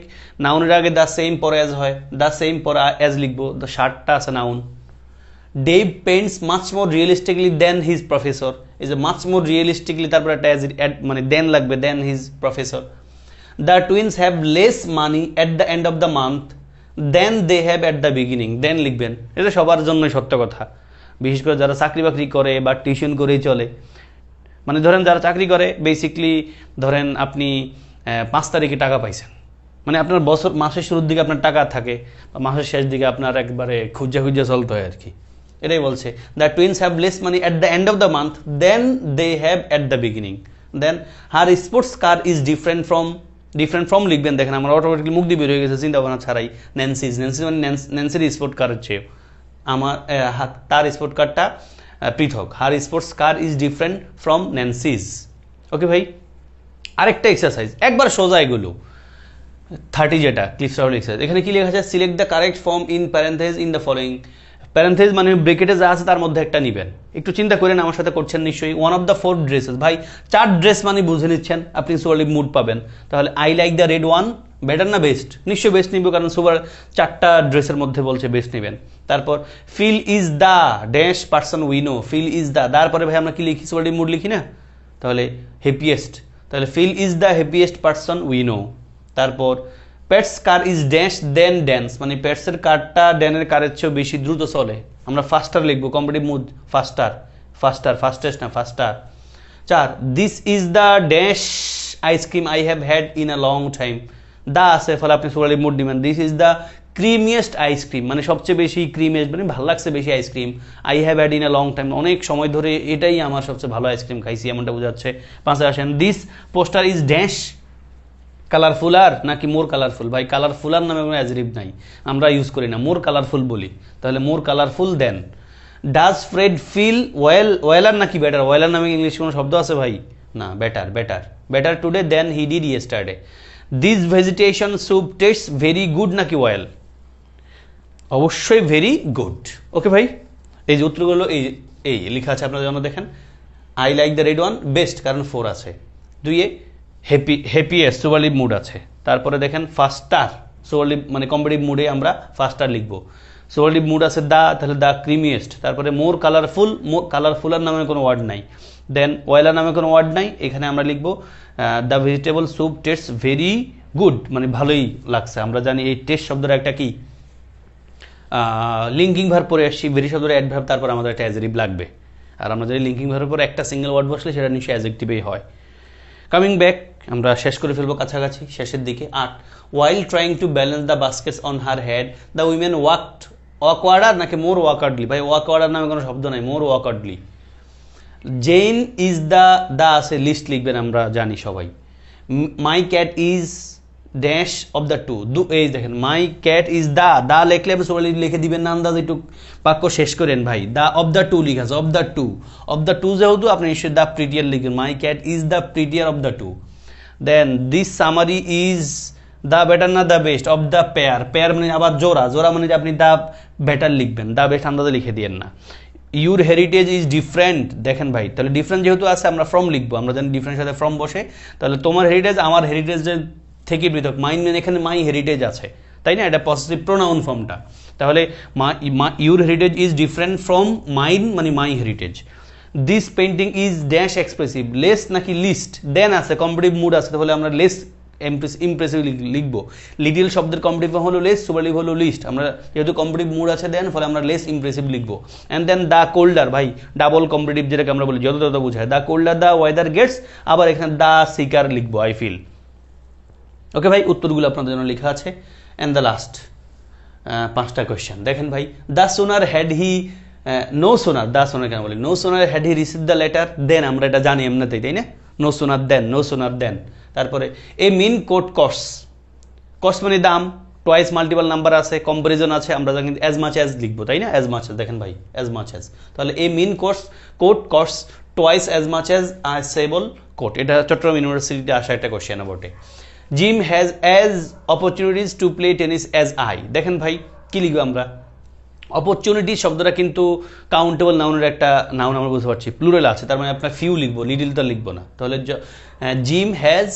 নাউনের আগে দ্য সেম পরে অ্যাজ হয়, দ্য সেম পরে অ্যাজ লিখবো, দ্য শার্টটা আছে noun. Dave paints much more realistically than his professor, এই যে মাচ মোর রিয়েলিস্টিকলি তারপরে একটা মানে দেন লাগবে, than his professor. The twins have less money at the end of the month than they have at the beginning, then লিখবেন। এটা সবার জন্য সত্য কথা, বিশেষ করে যারা চাকরি বাকরি করে বা টিউশন করেই চলে, মানে ধরেন যারা চাকরি করে বেসিকলি ধরেন আপনি 5 তারিখে টাকা পাইছেন, মানে আপনার মাসের শুরুর দিকে আপনার টাকা থাকে, বা মাসের শেষ দিকে আপনার একবারে খুঁজা চলতে হয় আর কি, এটাই বলছে। The twins have less money at the end of the month than they have at the beginning. Then her sports car is different from লিখবেন, দেখেন আমার অটোমেটিকলি মুখ দিয়ে বের হয়ে গেছে চিন্তা ভাবনা ছাড়াই। ন্যান্সি মানে ন্যান্সির স্পোর্ট কারের চেয়ে আমার তার স্পোর্ট কারটা পৃথক, her sports car is different from Nancy's. Okay ভাই, আরেকটা এক্সারসাইজ একবার সোজা এগুলো 30 যেটা ক্লিপস রাউন্ড এক্সারসাইজ, এখানে কি লেখা আছে? Select the correct form in parentheses in the following, parentheses মানে ব্রেকেটে যা আছে তার মধ্যে একটা নেবেন, একটু চিন্তা করেন, আমার সাথে করছেন নিশ্চয়ই। ওয়ান অফ দ্য 4 ড্রেসেস, ভাই 4 ড্রেস মানে বুঝে নিচ্ছেন আপনি সুপারলাটিভ মুড পাবেন, তাহলে I like the red one better না বেস্ট? নিশ্চয়ই বেস্ট নিব, কারণ সুপার 4টা ড্রেসের মধ্যে বলছে বেস্ট নেবেন। তারপর Phil is the dash person we know, Phil is the, তারপরে ভাই আমরা কি লিখি? সুপারলাটিভ মুড লিখি না, তাহলে হ্যাপিয়েস্ট, তাহলে Phil is the happiest person we know. তারপর Pete's car is dash than Dan's, মানে পেটসের কারটা ড্যানের কারের চেয়েও বেশি দ্রুত চলে, আমরা ফাস্টার লিখবো, কম্পিটিভ মুড ফাস্টেস্ট না faster. 4 this is the dash ice cream I have had in a long time, the আছে ফলে আপনি সুপারলাটিভ মুড দিবেন। This is the creamiest ice cream, মানে সবচেয়ে বেশি ক্রিমিয়েস্ট মানে ভালো লাগছে বেশি ice cream. I have had in a long time, অনেক সময় ধরে এটাই আমার সবচেয়ে ভালো আইসক্রিম খাইছি, এমনটা বোঝাচ্ছে। 5 আসেন, this poster is dash colourful আর নাকি মোর কালারফুল, ভাই কালারফুল আর নামে কোনো অ্যাজরিভ নাই, আমরা ইউজ করি না, মোর কালারফুল বলি, তাহলে মোর কালারফুল দেন। ডাজ ফ্রেড ফিল ওয়েলার নাকি বেটার, ওয়েলার নামে ইংলিশ কোনো শব্দ আছে ভাই? না, better today than he did yesterday. This vegetation soup tastes very good নাকি ওয়েল? অবশ্যই ভেরি গুড। ওকে ভাই, এই যে উত্তরগুলো এই লেখা আছে আপনাদের জন্য, দেখেন। I like the red one best, কারণ 4 আছে। 2 হ্যাপিয়েস্ট সুপারলাটিভ মুড আছে। তারপরে দেখেন ফাস্টার সুপারলাটিভ মানে কম্পিটিভ মুডে আমরা ফাস্টার লিখবো। সুপারলাটিভ মুড আছে দা, তাহলে দা ক্রিমিয়েস্ট। তারপরে মোর কালারফুলার নামে কোনো ওয়ার্ড নাই। দেন ওয়েলার নামে কোনো ওয়ার্ড নাই, এখানে আমরা লিখবো the vegetable soup tastes very good, মানে ভালোই লাগছে। আমরা জানি এই টেস্ট শব্দটা একটা কি লিঙ্কিং ভার্ব পরে আসছি, ভেরি শব্দটা অ্যাডভার্ব, তারপর আমাদের একটা অ্যাজেক্টিভ লাগবে। আর আমরা যদি লিঙ্কিং ভার্বের পর একটা সিঙ্গেল ওয়ার্ড বসলে সেটা নিশ্চয়ই অ্যাজেক্টিভেই হয়। কামিং ব্যাক, আমরা শেষ করে ফেলবো কাছাকাছি শেষের দিকে। 8 while trying to balance the baskets on her head the women awkwarder নাকি মোর ওয়াকওয়ার্ডলি? ভাই ওয়াকওয়ার্ডার নামে কোনো শব্দ নাই, more awkwardly. Jane is the আছে লিস্ট লিখবেন, আমরা জানি সবাই। My cat is dash of the two, এই দেখেন মাই ক্যাট ইজ দা লেখলে আপনি লিখে দিবেন না, আন্দাজ একটু বাক্য শেষ করেন ভাই। দা অফ দ্য টু লিখা আছে, অফ দ্য টু যেহেতু আপনি নিশ্চয়ই দ্য প্রিটিয়ার লিখবেন, my cat is the prettier of the two. Then this summary is the better না the best of the pair মানে আবার জোড়া মানে আপনি দ্য বেটার লিখবেন, দ্য বেস্ট আন্দাজে লিখে দিয়েন না। ইউর হেরিটেজ ইজ ডিফারেন্ট, দেখেন ভাই তাহলে ডিফারেন্ট যেহেতু আছে আমরা ফ্রম লিখবো, আমরা জানি ডিফারেন্ট সাথে ফ্রম বসে, তাহলে তোমার হেরিটেজ আমার হেরিটেজের থেকে পৃথক। মাইন মানে এখানে মাই হেরিটেজ আছে, তাই না, এটা পসেসিভ প্রোনাউন ফর্মটা। তাহলে your heritage is different from mine মানে my heritage. This painting is dash expressive, less নাকি লিস্ট, দেন আছে কম্পারেটিভ মুড আছে, তাহলে আমরা লেস ইমপ্রেসিভ লিখবো। লিটিল শব্দের কম্পারেটিভ হলো লেস, সুপারলেটিভ হলো লিস্ট। আমরা যেহেতু কম্পারেটিভ মুড আছে দেন, ফলে আমরা লেস ইমপ্রেসিভ লিখবো। অ্যান্ড দেন দ্য কোল্ডার, ভাই ডাবল কম্পারেটিভ যেটাকে আমরা বলি, যত বোঝায়, the colder the weather gets, আবার এখানে দ্য সিকার লিখবো, আই ফিল। ওকে ভাই, উত্তরগুলো আপনাদের জন্য লেখা আছে। অ্যান্ড দ্য লাস্ট 5টা কোয়েশ্চেন দেখেন ভাই। The sooner had he, no sooner, the sooner কেন বলি, no sooner had he receive the letter than, আমরা এটা জানি এমনিতেই, তাই না, নো সোনার দেন, নো সোনার দেন। তারপরে এ মিন কোট কস্ট, কস্ট মানে দাম, টয়েস মাল্টিপল নাম্বার আছে, কম্পারিজন আছে, আমরা কিন্তু অ্যাজ মাচ অ্যাজ লিখবো, তাই না, অ্যাজ মাচ অ্যাজ, দেখেন ভাই অ্যাজ মাচ অ্যাজ। তাহলে a mink coat costs twice as much as a sable coat, এটা চট্টগ্রাম ইউনিভার্সিটিতে আসা একটা কোয়েশ্চেন বটে। Jim has as opportunities to play tennis as I, দেখেন ভাই কি লিখবো আমরা, অপরচুনিটি শব্দটা কিন্তু কাউন্টেবল নাউনের একটা নাউন, আমরা বুঝতে পারছি, প্লুরাল আছে, তার মানে আপনার ফিউ লিখবো, লিটিল তো লিখবো না। তাহলে gym has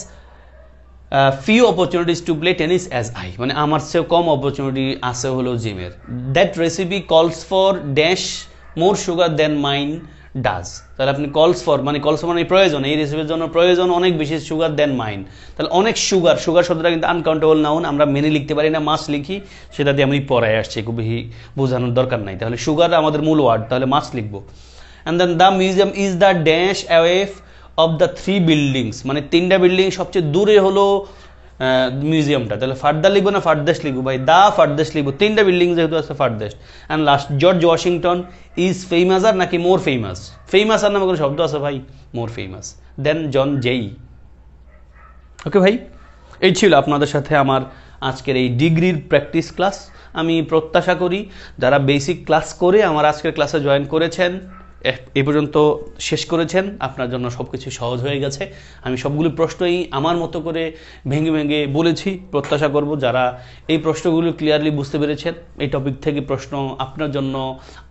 few opportunities to play tennis as I, মানে আমার চেয়েও কম অপরচুনিটি আছে হলো জিমের। দ্যাট রেসিপি কলস for dash more sugar then mine does, তাহলে আপনি কলস ফর মানে প্রয়োজন, এই রেসিপির জন্য প্রয়োজন অনেক বেশি সুগার দেন মাইন, তাহলে অনেক সুগার, সুগার শব্দটা কিন্তু আনকাউন্টেবল নাউন, আমরা মেনে লিখতে পারি না, মাছ লিখি, সেটা দিয়ে আমি পড়ায় আসছি, খুব বেশি বোঝানোর দরকার নাই। তাহলে সুগার আমাদের মূল ওয়ার্ড, তাহলে মাছ লিখবো। And then the museum is the dash away of the 3 buildings, মানে 3টা বিল্ডিং সবচেয়ে দূরে হলো মিউজিয়ামটা, তাহলে ফার্দার লিখবো না ফার্দেস্ট লিখবো, ভাই দা ফার্দেস্ট লিখবো, 3টা বিল্ডিং যেহেতু আছে farthest. And last George Washington is famous আর নাকি মোর ফেমাস, ফেমাস আর নামে কোনো শব্দ আছে ভাই, মোর ফেমাস দেন জন জেই। ওকে ভাই, এই ছিল আপনাদের সাথে আমার আজকের এই ডিগ্রির প্র্যাকটিস ক্লাস। আমি প্রত্যাশা করি যারা বেসিক ক্লাস করে আমার আজকের ক্লাসে জয়েন করেছেন, এ পর্যন্ত শেষ করেছেন, আপনার জন্য সব কিছু সহজ হয়ে গেছে। আমি সবগুলো প্রশ্নই আমার মতো করে ভেঙে ভেঙে বলেছি। প্রত্যাশা করব যারা এই প্রশ্নগুলো ক্লিয়ারলি বুঝতে পেরেছেন, এই টপিক থেকে প্রশ্ন আপনার জন্য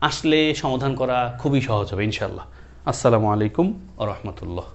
আসলে সমাধান করা খুবই সহজ হবে ইনশাআল্লাহ। আসসালামু আলাইকুম ওয়া রাহমাতুল্লাহ।